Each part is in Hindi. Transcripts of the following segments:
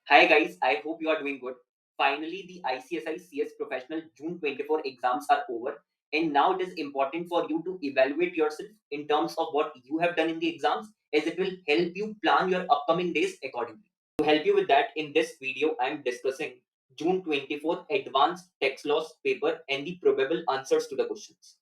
Hi guys, I hope you are doing good. Finally, the ICSI CS Professional June 24 exams are over, and now it is important for you to evaluate yourself in terms of what you have done in the exams, as it will help you plan your upcoming days accordingly. To help you with that, in this video, I am discussing June 24 Advanced Tax Laws paper and the probable answers to the questions.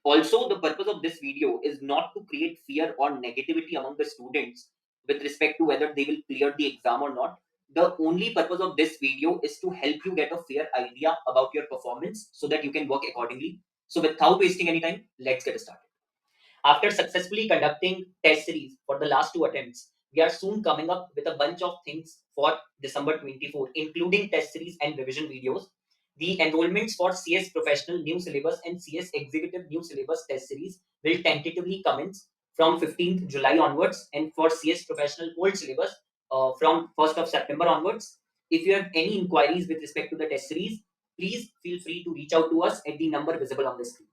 Also, the purpose of this video is not to create fear or negativity among the students with respect to whether they will clear the exam or not. The only purpose of this video is to help you get a fair idea about your performance so that you can work accordingly. So, without wasting any time, let's get started. After successfully conducting test series for the last two attempts, we are soon coming up with a bunch of things for December 24, including test series and revision videos. The enrollments for CS Professional new syllabus and CS Executive new syllabus test series will tentatively commence from 15th July onwards, and for CS Professional old syllabus from 1st of September onwards. If you have any inquiries with respect to the test series, please feel free to reach out to us at the number visible on the screen.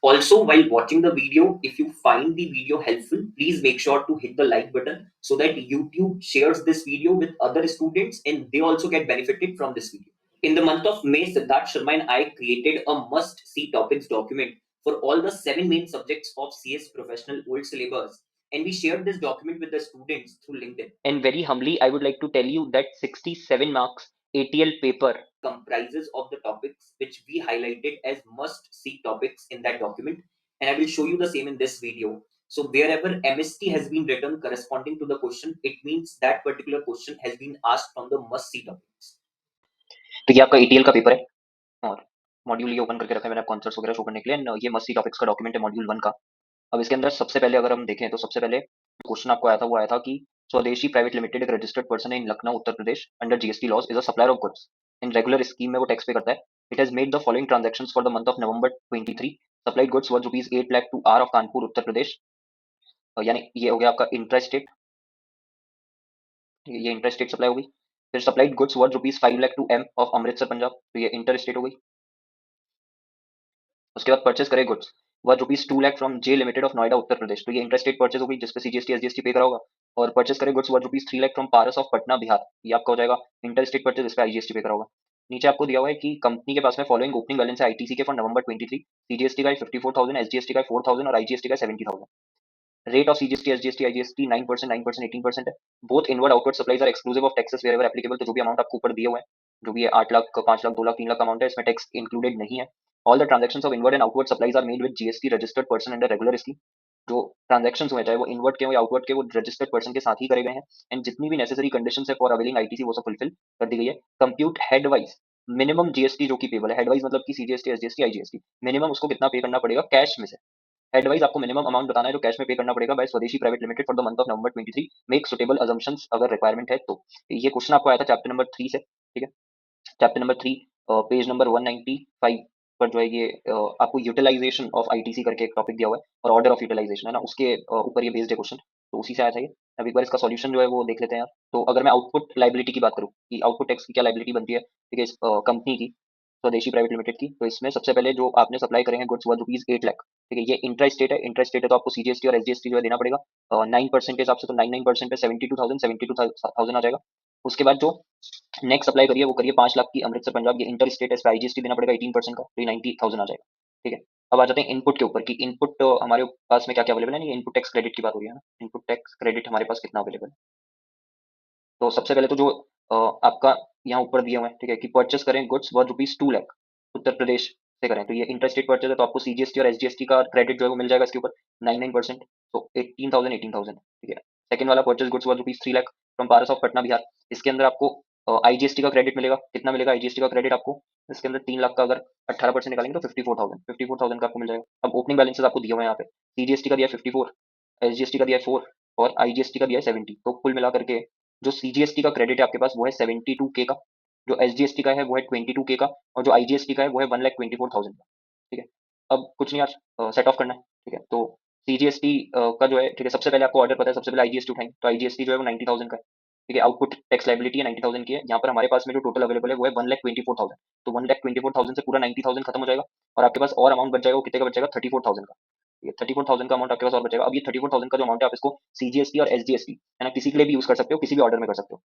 Also, while watching the video, if you find the video helpful, please make sure to hit the like button so that YouTube shares this video with other students and they also get benefited from this video. In the month of May, Siddharth Sharma and I created a must-see topics document for all the 7 main subjects of CS Professional Old Syllabus, and we shared this document with the students through LinkedIn. And very humbly, I would like to tell you that 67 marks ATL paper comprises of the topics which we highlighted as must-see topics in that document, and I will show you the same in this video. So wherever MST has been written corresponding to the question, it means that particular question has been asked from the must-see topics. तो ये आपका एटीएल का पेपर है और मॉड्यूल ये ओपन करके रखा है मैंने कॉन्सेप्ट्स वगैरह शो करने के लिए। ये मस्ती टॉपिक्स का डॉक्यूमेंट है मॉड्यूल 1 का। अब इसके अंदर सबसे पहले अगर हम देखें तो सबसे पहले क्वेश्चन आपको आया था, वो आया था कि स्वदेशी प्राइवेट लिमिटेड एक registered person in Lucknow Uttar Pradesh under GST laws is a supplier of goods in regular scheme में वो टैक्स पे करता है। It has made the following transactions for the month of November 23। Supplied goods worth rupees 8 lakh to R of Kanpur Uttar Pradesh, यानी ये हो गया आपका इंट्रा स्टेट, ये इंट्रा स्टेट सप्लाई होगी। फिर supplied goods worth rupees 5 lakh to M of Amritsar Punjab, तो ये इंटर स्टेट हो गई। उसके बाद परचेस करे goods worth rupees 2 lakh from J limited of Noida Uttar Pradesh, तो ये इंटर स्टेट परचेस हो गई जिसपे सीजीएसटी एसजीएसटी पे करा होगा। और परचेस करे goods worth rupees 3 lakh from Paras of Patna Bihar, ये आपका हो जाएगा इंटर स्टेट परचेस, इस पे आईजीएसटी पे करा होगा। नीचे आपको दिया हुआ है कि कंपनी के पास में फॉलोइंग ओपनिंग बैलेंस है आईटीसी के फॉर नवंबर 23, सीजीएसटी का 54,000, एसजीएसटी का 4,000 और आईजीएसटी का 70,000। Rate of CGST SGST IGST 9%, 9%, 18% है। Both inward outward supplies are exclusive of taxes wherever applicable, तो जो भी अमाउंट आपको ऊपर दिए हुए हैं, जो भी है 8 लाख, 5 लाख, 2 लाख, 3 लाख का अमाउंट है, इसमें टैक्स इंक्लूडेड नहीं है। All the transactions of inward and outward supplies are made with GST registered person under regular scheme. जो ट्रांजैक्शंस हुए चाहे वो इनवर्ड के हो या आउटवर्ड के, वो रजिस्टर्ड पर्सन के साथ ही करे गए हैं। एंड जितनी भी नेसेसरी कंडीशंस है फॉर अवेलिंग आईटीसी वो सब फुलफिल कर दी गई है। कंप्यूट हेडवाइज मिनिमम जीएसटी जो कि पेबल है, हेडवाइज मतलब कि सीजीएसटी एसजीएसटी आईजीएसटी मिनिमम उसको कितना पे करना पड़ेगा कैश में से। हेडवाइज आपको मिनिमम अमाउंट बताना है जो कैश में पे करना पड़ेगा बाय स्वदेशी private limited for the month of November 23। Make suitable assumptions अगर रिक्वायरमेंट है तो। ये क्वेश्चन आपको आया था चैप्टर नंबर 3 से, ठीक है। चैप्टर नंबर 3 पेज नंबर 195 पर जो है ये आपको यूटिलाइजेशन ऑफ आईटीसी करके एक टॉपिक दिया हुआ है और ऑर्डर ऑफ यूटिलाइजेशन है ना, उसके ऊपर ये बेस्ड है क्वेश्चन, तो उसी से आया था ये। अब एक बार इसका सॉल्यूशन जो है वो देख लेते हैं यार। तो अगर मैं आउटपुट लाइबिलिटी की बात करूँ कि आउटपुट टैक्स की क्या लाइबिलिटी बनती है, ठीक है, इस कंपनी की स्वदेशी प्राइवेट लिमिटेड की, तो इसमें सबसे पहले जो आपने सप्लाई करेंगे गुड्स वर्थ रुपीज 8 लाख, ठीक है। ये इंट्रा स्टेट है, इंट्रा स्टेट है तो आपको सीजीएसटी और एसजीएसटी जो है देना पड़ेगा 9% के हिसाब से, तो 9% पे 72,000 आ जाएगा। उसके बाद जो नेक्स्ट सप्लाई करिए वो करिए 5 लाख की अमृतसर पंजाब, ये इंटर स्टेट है, इस पर आईजीएसटी देना पड़ेगा 18% का, तो ये 90,000 आ जाएगा, ठीक है। अब आ जाते हैं इनपुट के ऊपर कि इनपुट हमारे पास में क्या क्या अवेलेबल है। ये इनपुट टैक्स क्रेडिट की बात हो रही है ना, इनपुट टैक्स क्रेडिट हमारे पास कितना अवेलेबल है। तो सबसे पहले तो जो आपका यहाँ ऊपर दिया हुआ है, ठीक है, कि परचेस करें goods worth rupees 2 lakh Uttar Pradesh से करें, तो ये इंटर स्टेट परचेस है तो आपको सीजीएसटी और एसजीएसटी का क्रेडिट जो है वो मिल जाएगा इसके ऊपर 99%, तो 18,000, ठीक है। सेकंड वाला purchase goods worth rupees 3 lakh from Paras of Patna Bihar, इसके अंदर आपको आईजीएसटी का क्रेडिट मिलेगा। कितना मिलेगा आईजीएसटी का क्रेडिट आपको, इसके अंदर 3 लाख का अगर 18% निकालेंगे तो 54,000 का आपको मिल जाएगा। अब ओपनिंग बैलेंसेस आपको दिए हुए हैं यहाँ पे, सीजीएसटी का दिया 54, एसजीएसटी का दिया 4 और आईजीएसटी का दिया 70, तो कुल मिला करके जो सीजीएसटी का क्रेडिट है आपके पास वो है 72K का, जो एसजीएसटी का है वो है 22K का, और जो आईजीएसटी का है वो है 1,24,000 का, ठीक है। अब कुछ नहीं यार, सेट ऑफ करना है, ठीक है। तो सीजीएसटी का जो है, ठीक है, सबसे पहले आपको ऑर्डर पता है, सबसे पहले आईजीएसटी उठाएंगे तो आईजीएसटी जो है वो 90,000 का है, ठीक है। आउटपुट टैक्स लाइबिलिटी है 90,000 की है। यहाँ पर हमारे पास में जो टोटल अवेलेबल है वो है 1,24,000, तो 1,24,000 से पूरा 90,000 खत्म हो जाएगा और आपके पास और अमाउंट बच जाएगा, वो कितने का बच जाएगा 34,000 का। ये 34,000 का अमाउंट आपके पास और बचेगा। अब ये 34,000 का जो अमाउंट है आप इसको सीजीएसटी और एसजीएसटी है ना, किसी के लिए भी यूज कर सकते हो, किसी भी ऑर्डर में कर सकते हो।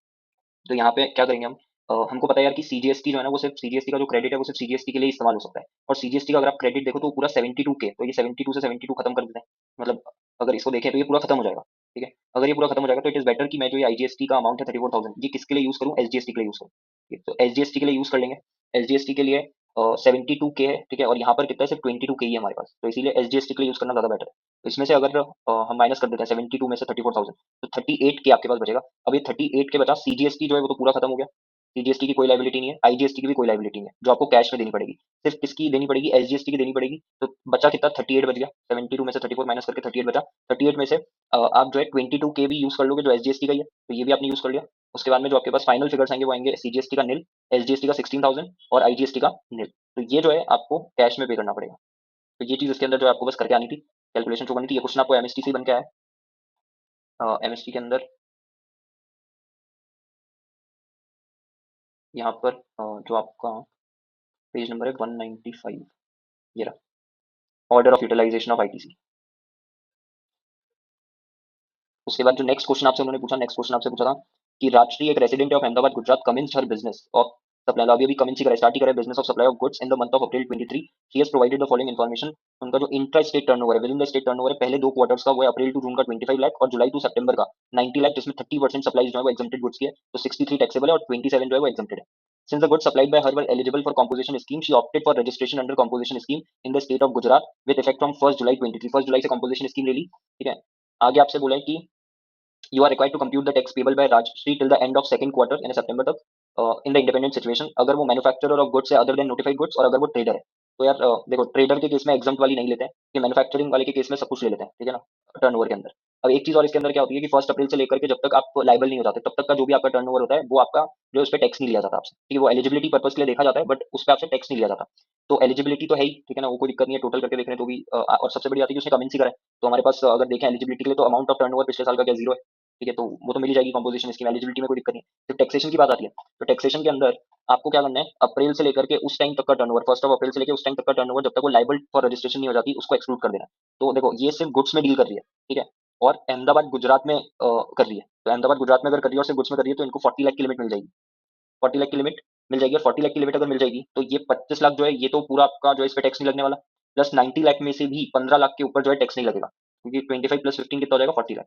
तो यहाँ पे क्या करेंगे हम, हमको पता है यार कि सीजीएसटी जो है ना, वो सिर्फ सीजीएसटी का जो क्रेडिट है वो सिर्फ सीजीएसटी के लिए इस्तेमाल हो सकता है, और सीजीएसटी का अगर आप क्रेडिट देखो तो पूरा 72 के, तो ये 72 से 72 खत्म कर देते हैं, मतलब अगर इसको देखें तो ये पूरा खत्म हो जाएगा। ठीक है, अगर ये पूरा खत्म हो जाएगा तो इट इज बेटर कि मैं जो ये आईजीएसटी का अमाउंट है 34,000, ये किसके लिए यूज करूँ, एसजीएसटी के लिए यूज करूँ। ठीक है, तो एसजीएसटी के लिए यूज कर लेंगे। एसजीएसटी के लिए 72 के है, ठीक है, और यहाँ पर कितना है, सिर्फ 22 के ही है हमारे पास, तो इसीलिए एसजीएसटी के लिए यूज करना ज्यादा बेटर है। तो इसमें से अगर हम माइनस कर देते हैं 72 में से 34,000, तो 38 के आपके पास बचेगा। अब ये 38 के बचा, सीजीएसटी जो है वो तो पूरा खत्म हो गया, सीजीएसटी की कोई लाइबिलिटी नहीं है, आईजीएसटी की भी कोई लाइबिलिटी नहीं है, जो आपको कैश में देनी पड़ेगी, सिर्फ किसकी देनी पड़ेगी, एसजीएसटी की देनी पड़ेगी। तो बचा कितना, 38 बच गया, 72 में से 34 माइनस करके 38 बचा। 38 में से आप जो है 22 के भी यूज कर लोगे, जो एसजीएसटी का ही है, तो ये भी आपने यूज कर लिया। उसके बाद में जो आपके पास फाइनल फिगर्स आएंगे वो आएंगे सीजीएसटी का निल, एसजीएसटी का 16,000 और आईजीएसटी का निल। तो ये जो है आपको कैश में पे करना पड़ेगा। तो ये चीज इसके अंदर जो है आपको बस करके आनी थी, कैलकुलेशन जो करनी थी। ये क्वेश्चन आपको एमएसटी से ही बन के आया है। एमएसटी के अंदर यहाँ पर जो आपका पेज नंबर है 195, ये रहा, order of utilisation of ITC. उसके बाद जो नेक्स्ट क्वेश्चन आपसे उन्होंने पूछा, नेक्स्ट क्वेश्चन आपसे पूछा था कि राजश्री एक resident of Ahmedabad Gujarat Cummins her business of supply, अभी अभी कमिंस ही करा, स्टार्ट ही करा business of supply of goods in the month of April 23। She has provided the following information. उनका जो इंट्रा स्टेट टर्नओवर है, with in the state turnover है पहले 2 क्वार्टर्स का, वो है अप्रैल टू जून का 25 लाख और जुलाई टू सितंबर का 90 लाख, जिसमें 30% सप्लाईज जो है वो एग्जम्प्टेड गुड्स की है, तो 63 टैक्सेबल है और 27 जो है वो एग्जम्प्टेड है। Since the goods supplied by her were eligible for composition scheme, she opted for registration under composition scheme in the state of Gujarat with effect from 1st July 23। 1st जुलाई से composition scheme ले ली। ठीक है, आगे आपसे बोला है कि you are required to compute the tax payable by Rajshri till the end of second quarter यानी सितंबर तक in the independent situation। अगर वो मैन्युफैक्चरर ऑफ गुड्स है अदर देन नोटिफाइड गुड्स, और अगर वो ट्रेडर है, तो यार देखो ट्रेडर के केस में एग्जाम्प्ट वाली नहीं लेते हैं, कि मैन्युफैक्चरिंग वाले के केस में सब कुछ ले लेते हैं, ठीक है ना, टर्नओवर के अंदर। अब एक चीज और इसके अंदर क्या होती है कि 1 अप्रैल से लेकर के जब तक आप लाइबल नहीं हो जाते तब तक का जो भी आपका टर्नओवर होता है वो आपका जो उस पर टैक्स नहीं लिया जाता आपसे, ठीक है, वो एलिजिबिलिटी पर्पज के लिए देखा जाता है बट उस पर आपसे टैक्स नहीं लिया जाता। तो एलिजिबिलिटी तो है ही, ठीक है ना, वो कोई दिक्कत नहीं है, टोटल करके देखने तो भी और सबसे बड़ी बात है कि उसने कमेंसी करा है, तो हमारे पास अगर देखें एलिजिबिलिटी के लिए तो अमाउंट ऑफ टर्नओवर पिछले साल का क्या जीरो है, ठीक है, तो वो तो मिल ही जाएगी कॉम्पोजिशन स्कीम, एलिजिबिलिटी में कोई दिक्कत नहीं। तो टैक्सेशन की बात आती है, तो टैक्सेशन के अंदर आपको क्या करना है, अप्रैल से लेकर के उस टाइम तक का टर्नओवर, 1 अप्रैल से लेकर उस टाइम तक का टर्नओवर जब तक वो लाइबल फॉर रजिस्ट्रेशन नहीं हो जाती उसको एक्सक्लूड कर देना। तो देखो ये सिर्फ गुड्स में डील कर रही है, ठीक है, और अहमदाबाद गुजरात में कर रही है, तो अहमदाबाद गुजरात में अगर कर रही है और सिर्फ गुड्स में कर रही है तो इनको 40 लाख की लिमिट मिल जाएगी, 40 लाख की लिमिट मिल जाएगी, और 40 लाख की लिमिट अगर मिल जाएगी तो ये 25 लाख जो है ये तो पूरा आपका जो है इस पे टैक्स नहीं लगने वाला, प्लस 90 लाख में से भी 15 लाख के ऊपर जो है टैक्स नहीं लगेगा, क्योंकि 25 + 15 कितना हो जाएगा, 40 लाख।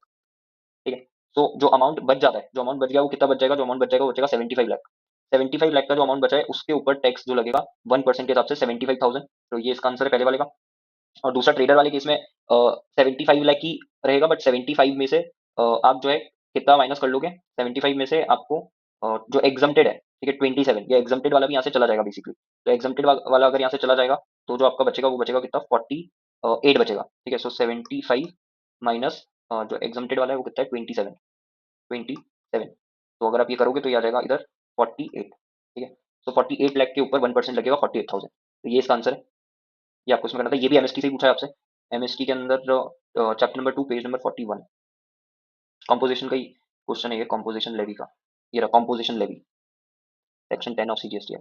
ठीक है, तो जो अमाउंट बच जाता है, जो अमाउंट बच गया वो कितना बच जाएगा, जो अमाउंट बच जाएगा वो बचेगा 75 लाख। 75 लाख का जो अमाउंट बचा है उसके ऊपर टैक्स जो लगेगा 1% के हिसाब से 75,000, तो ये इसका आंसर है पहले वाले का। और दूसरा ट्रेडर वाले केस में 75 लाख ही रहेगा, बट 75 में से आप जो है कितना माइनस कर लोगे, 75 में से आपको जो एग्जम्प्टेड है, ठीक है, 27, ये एग्जम्प्टेड वाला भी यहाँ से चला जाएगा बेसिकली, तो एग्जम्प्टेड वाला अगर यहाँ से चला जाएगा तो जो आपका बचेगा वो बचेगा कितना, 48 बचेगा, ठीक है, सो 75 माइनस जो एग्जम्प्टेड वाला है वो कितना है, 27। तो अगर आप ये करोगे तो ये आ जाएगा इधर 48, ठीक है, तो 48 लाख के ऊपर 1% लगेगा 48,000, तो ये इसका आंसर है। ये आपको इसमें करना था, ये भी एमएसटी से ही पूछा है आपसे, एमएसटी के अंदर chapter number 2 page number 41, composition का ही क्वेश्चन है ये, कॉम्पोजिशन लेवी का, ये रहा composition levy, section 10 of CGST.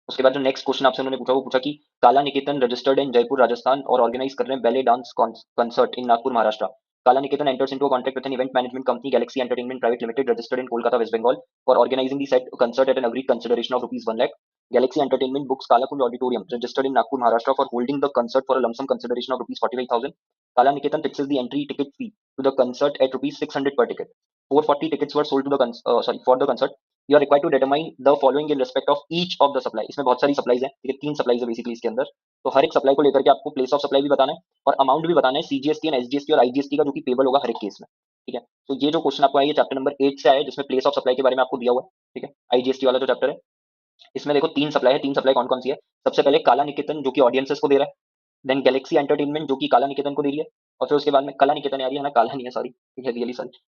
उसके बाद जो नेक्स्ट क्वेश्चन आपसे उन्होंने पूछा वो पूछा कि काला निकेतन रजिस्टर्ड इन जयपुर राजस्थान और ऑर्गेनाइज कर रहे हैं बैले डांस कंसर्ट इन नागपुर महाराष्ट्र। काला निकेतन enters into a contract with an event management company Galaxy Entertainment Private Limited registered in Kolkata West Bengal for organizing the said concert at an agreed consideration of rupees 1 lakh. Galaxy Entertainment books Kala Kunj Auditorium registered in Nagpur Maharashtra for holding the concert for a lump sum consideration of rupees 45,000. Kala Niketan fixes the entry ticket fee to the concert at rupees 600 per ticket. 440 tickets were sold to the for the concert. You are required to determine the following in respect of each of the supply। इसमें बहुत सारी सप्लाईज है, ठीक है, 3 सप्लाईज है बेसिकली इसके अंदर, तो हर एक सप्लाई को लेकर के आपको प्लेस ऑफ सप्लाई भी बताना है और अमाउंट भी बताना है, सीजीएसटी एंड एसजीएसटी और आईजीएसटी का जो कि पेबल होगा हर एक केस में। ठीक है, तो ये जो क्वेश्चन आपको आया ये चैप्टर नंबर 8 से आया है, जिसमें प्लेस ऑफ सप्लाई के बारे में आपको दिया हुआ है। ठीक है, आईजीएसटी वाला जो चैप्टर है इसमें देखो 3 सप्लाई है, 3 सप्लाई कौन कौन सी है, सबसे पहले काला निकेतन जो कि ऑडियंसेस को दे रहा है, देन गैलेक्सी एंटरटेनमेंट जो कि काला निकेतन को दे रही है, और फिर उसके बाद में कला निकेतन आ रही है ना, काला नहीं है सॉरी, ये रियली सॉरी,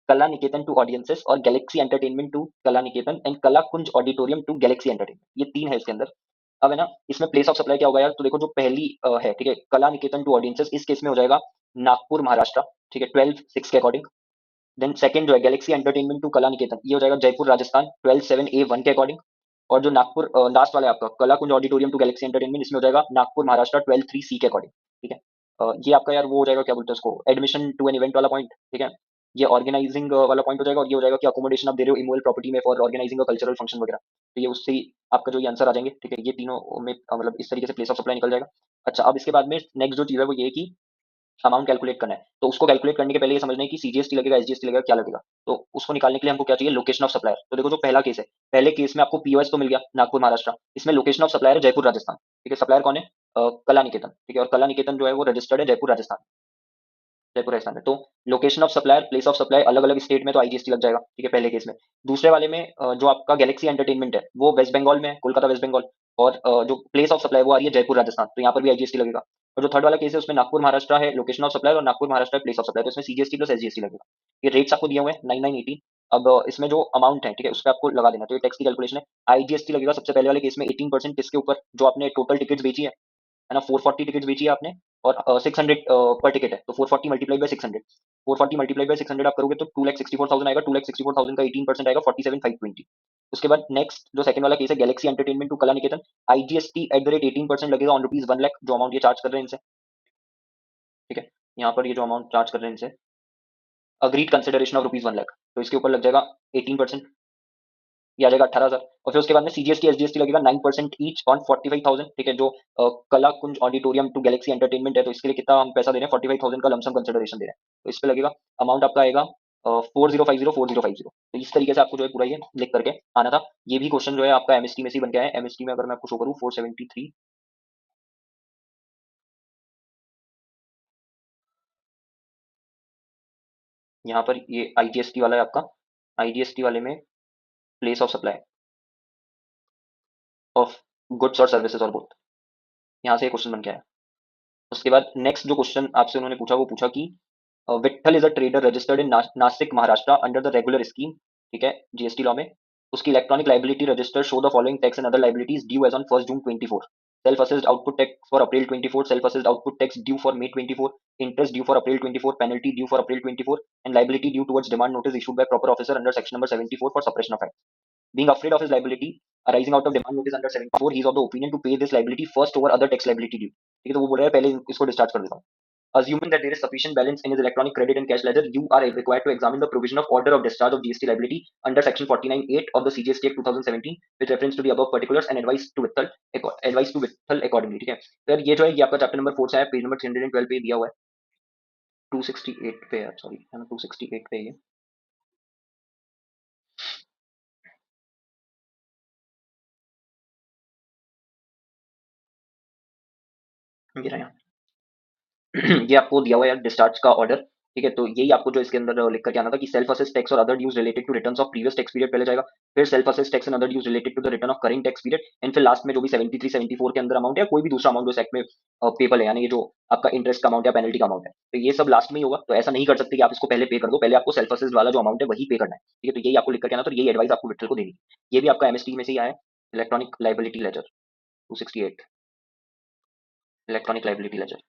कला निकेतन टू ऑडियंसेस और गैलेक्सी एंटरटेनमेंट टू कला निकेतन एंड कला कुंज ऑडिटोरियम टू गैलेक्सी एंटरटेनमेंट, ये 3 है इसके अंदर। अब है ना, इसमें प्लेस ऑफ सप्लाई क्या होगा यार, तो देखो जो पहली है, ठीक है, कला निकेतन टू ऑडियंसेस, इस केस में हो जाएगा नागपुर महाराष्ट्र, ठीक है, 12/6 के अकॉर्डिंग। देन सेकंड जो है गैलेक्सी एंटरटेनमेंट टू कला निकेतन, ये हो जाएगा जयपुर राजस्थान 12/7/A1 के अकॉर्डिंग। और जो नागपुर लास्ट वाला है आपका कला कुंज ऑडिटोरियम टू गैलेक्सी एंटरटेनमेंट, इसमें हो जाएगा नागपुर महाराष्ट्र 12/3C के अकॉर्डिंग। ठीक है, ये आपका यार वो हो जाएगा क्या बोलते हैं उसको, एडमिशन टू एन इवेंट वाला पॉइंट। ठीक है, ये ऑर्गेनाइजिंग वाला पॉइंट हो जाएगा, और ये हो जाएगा कि अकोमोडेशन आप दे रहे हो इमोवल प्रॉपर्टी में for organising a cultural function वगैरह। तो ये उससे ही आपका जो ये आंसर आ जाएंगे, ठीक है, ये तीनों में मतलब इस तरीके से प्लेस ऑफ सप्लाई निकल जाएगा। अच्छा, अब इसके बाद में नेक्स्ट जो चीज़ है वो ये है कि अमाउंट कैलकुलेट करना है। तो उसको कैलकुलेट करने के पहले ये समझना है कि सीजीएसटी लगेगा, एसजीएसटी लगेगा, क्या लगेगा। तो उसको निकालने के लिए हमको क्या चाहिए, लोकेशन ऑफ सप्लायर। तो देखो जो पहला केस है, पहले केस में आपको पीओएस तो मिल गया नागपुर महाराष्ट्र, इसमें लोकेशन ऑफ सप्लायर है जयपुर राजस्थान। ठीक है, सप्लायर कौन है, कला निकेतन। ठीक है, और कला निकेतन जो है वो रजिस्टर्ड है जयपुर राजस्थान, जयपुर राजस्थान में। तो location of supplier, place of supply अलग अलग स्टेट में तो आईजीएसटी लग जाएगा। ठीक है, पहले केस में। दूसरे वाले में जो आपका गैलेक्सी एंटरटेनमेंट है वो वेस्ट बंगाल में है, कोलकाता वेस्ट बंगाल, और जो प्लेस ऑफ सप्लाई वो आ रही है जयपुर राजस्थान, तो यहाँ पर भी आईजीएसटी लगेगा। और जो थर्ड वाला केस है उसमें नागपुर महाराष्ट्र है लोकेशन ऑफ सप्लाई, और नागपुर महाराष्ट्र है प्लेस ऑफ सप्लाई, तो इसमें सीजीएसटी प्लस एसजीएसटी लगेगा। ये रेट्स आपको दिए हुए हैं 9918। अब इसमें जो अमाउंट है, ठीक है, उस पर आपको लगा देना। तो ये टैक्स की कैलकुलेशन है। आईजीएसटी लगेगा सबसे पहले वाले केस में 18% किसके ऊपर, जो आपने टोटल टिकट्स बेची है ना, 440 टिकट्स बेची है आपने, और 600 पर टिकट है, तो 440 मल्टीप्लाइड बाय 600, 440 मल्टीप्लाइड बाय 600 आप करोगे तो 2,64,000 आएगा। 2,64,000 का 18% आएगा 47,520। उसके बाद नेक्स्ट जो सेकंड वाला केस है, गैलेक्सी एंटरटेनमेंट टू कला निकेतन, आईजीएसटी एट द रेट 18% लगेगा ऑन रुपीज 1 लाख, जो अमाउंट ये चार्ज कर रहे हैं इनसे। ठीक है, यहाँ पर ये जो अमाउंट चार्ज कर रहे हैं इनसे, agreed consideration of rupees 1 lakh, तो इसके ऊपर लग जाएगा 18%, ये आ जाएगा 18,000। और फिर उसके बाद में सीजीएसटी एसजीएसटी लगेगा 9% ईच ऑन 45,000। ठीक है, जो कला कुंज ऑडिटोरियम टू गैलेक्सी एंटरटेनमेंट है, तो इसके लिए कितना हम पैसा दे रहे हैं, 45,000 का लमसम कंसिडरेशन दे रहे हैं, तो इस पे लगेगा। अमाउंट आपका आएगा 4050 तो इस तरीके से आपको जो है पूरा ये लिख करके आना था। ये भी क्वेश्चन जो है आपका एमएसटी में से ही बन के आया है। एमएसटी में अगर मैं आपको शो करूँ 473, यहाँ पर ये आईजीएसटी वाला है आपका। आईजीएसटी वाले में place of supply of goods और सर्विसेज और बोथ, यहाँ से क्वेश्चन बन के आया। उसके बाद नेक्स्ट जो क्वेश्चन आपसे उन्होंने पूछा वो पूछा कि Vitthal is a trader registered in Nashik Maharashtra under the regular scheme. ठीक है, जीएसटी लॉ में उसकी electronic liability register show the following tax and other liabilities due as on 1 June 24, self assessed output tax for April 24, self assessed output tax due for May 24, interest due for April 24, penalty due for April 24, and liability due towards demand notice issued by proper officer under section number 74 for suppression of act. Being afraid of his liability arising out of demand notice under 74, he is of the opinion to pay this liability first over other tax liability due। ठीक है, तो वो बोल रहा है पहले इसको डिस्चार्ज कर देता हूँ। Assuming that there is sufficient balance in his electronic credit and cash ledger, you are required to examine the provision of order of discharge of GST liability under section 49(8) of the CGST Act 2017 with reference to the above particulars and advice to withhold accordingly। ठीक है, तो ये जो है ये आपका चैप्टर नंबर 4 से है, पेज नंबर 312 पे दिया हुआ है, 268 पे है, सॉरी है ना, 268 पे ये रहा यहाँ। ये आपको दिया हुआ है डिस्चार्ज का ऑर्डर। ठीक है, तो यही आपको जो इसके अंदर लिख करके आना था कि सेल्फ असेस टैक्स और other dues related to returns of previous tax period पहले जाएगा, फिर self assess tax and other dues related to the return of current tax period, and फिर लास्ट में जो भी 73 74 के अंदर अमाउंट है, कोई भी दूसरा अमाउंट जो एक्ट में पेबल है, यानी ये जो आपका इंटरेस्ट का अमाउंट है, पेनल्टी का अमाउंट है, तो ये सब लास्ट में ही होगा। तो ऐसा नहीं कर सकते कि आप इसको पहले पे कर दो, पहले आपको सेल्फ असेस वाला जो अमाउंट है वही पे करना है। ठीक है, तो यही आपको लिख करके आना, तो यही एडवाइस आपको विट्ठल को देनी। ये भी आपका एमएसटी में से ही आया है, electronic liability ledger 268, electronic liability ledger.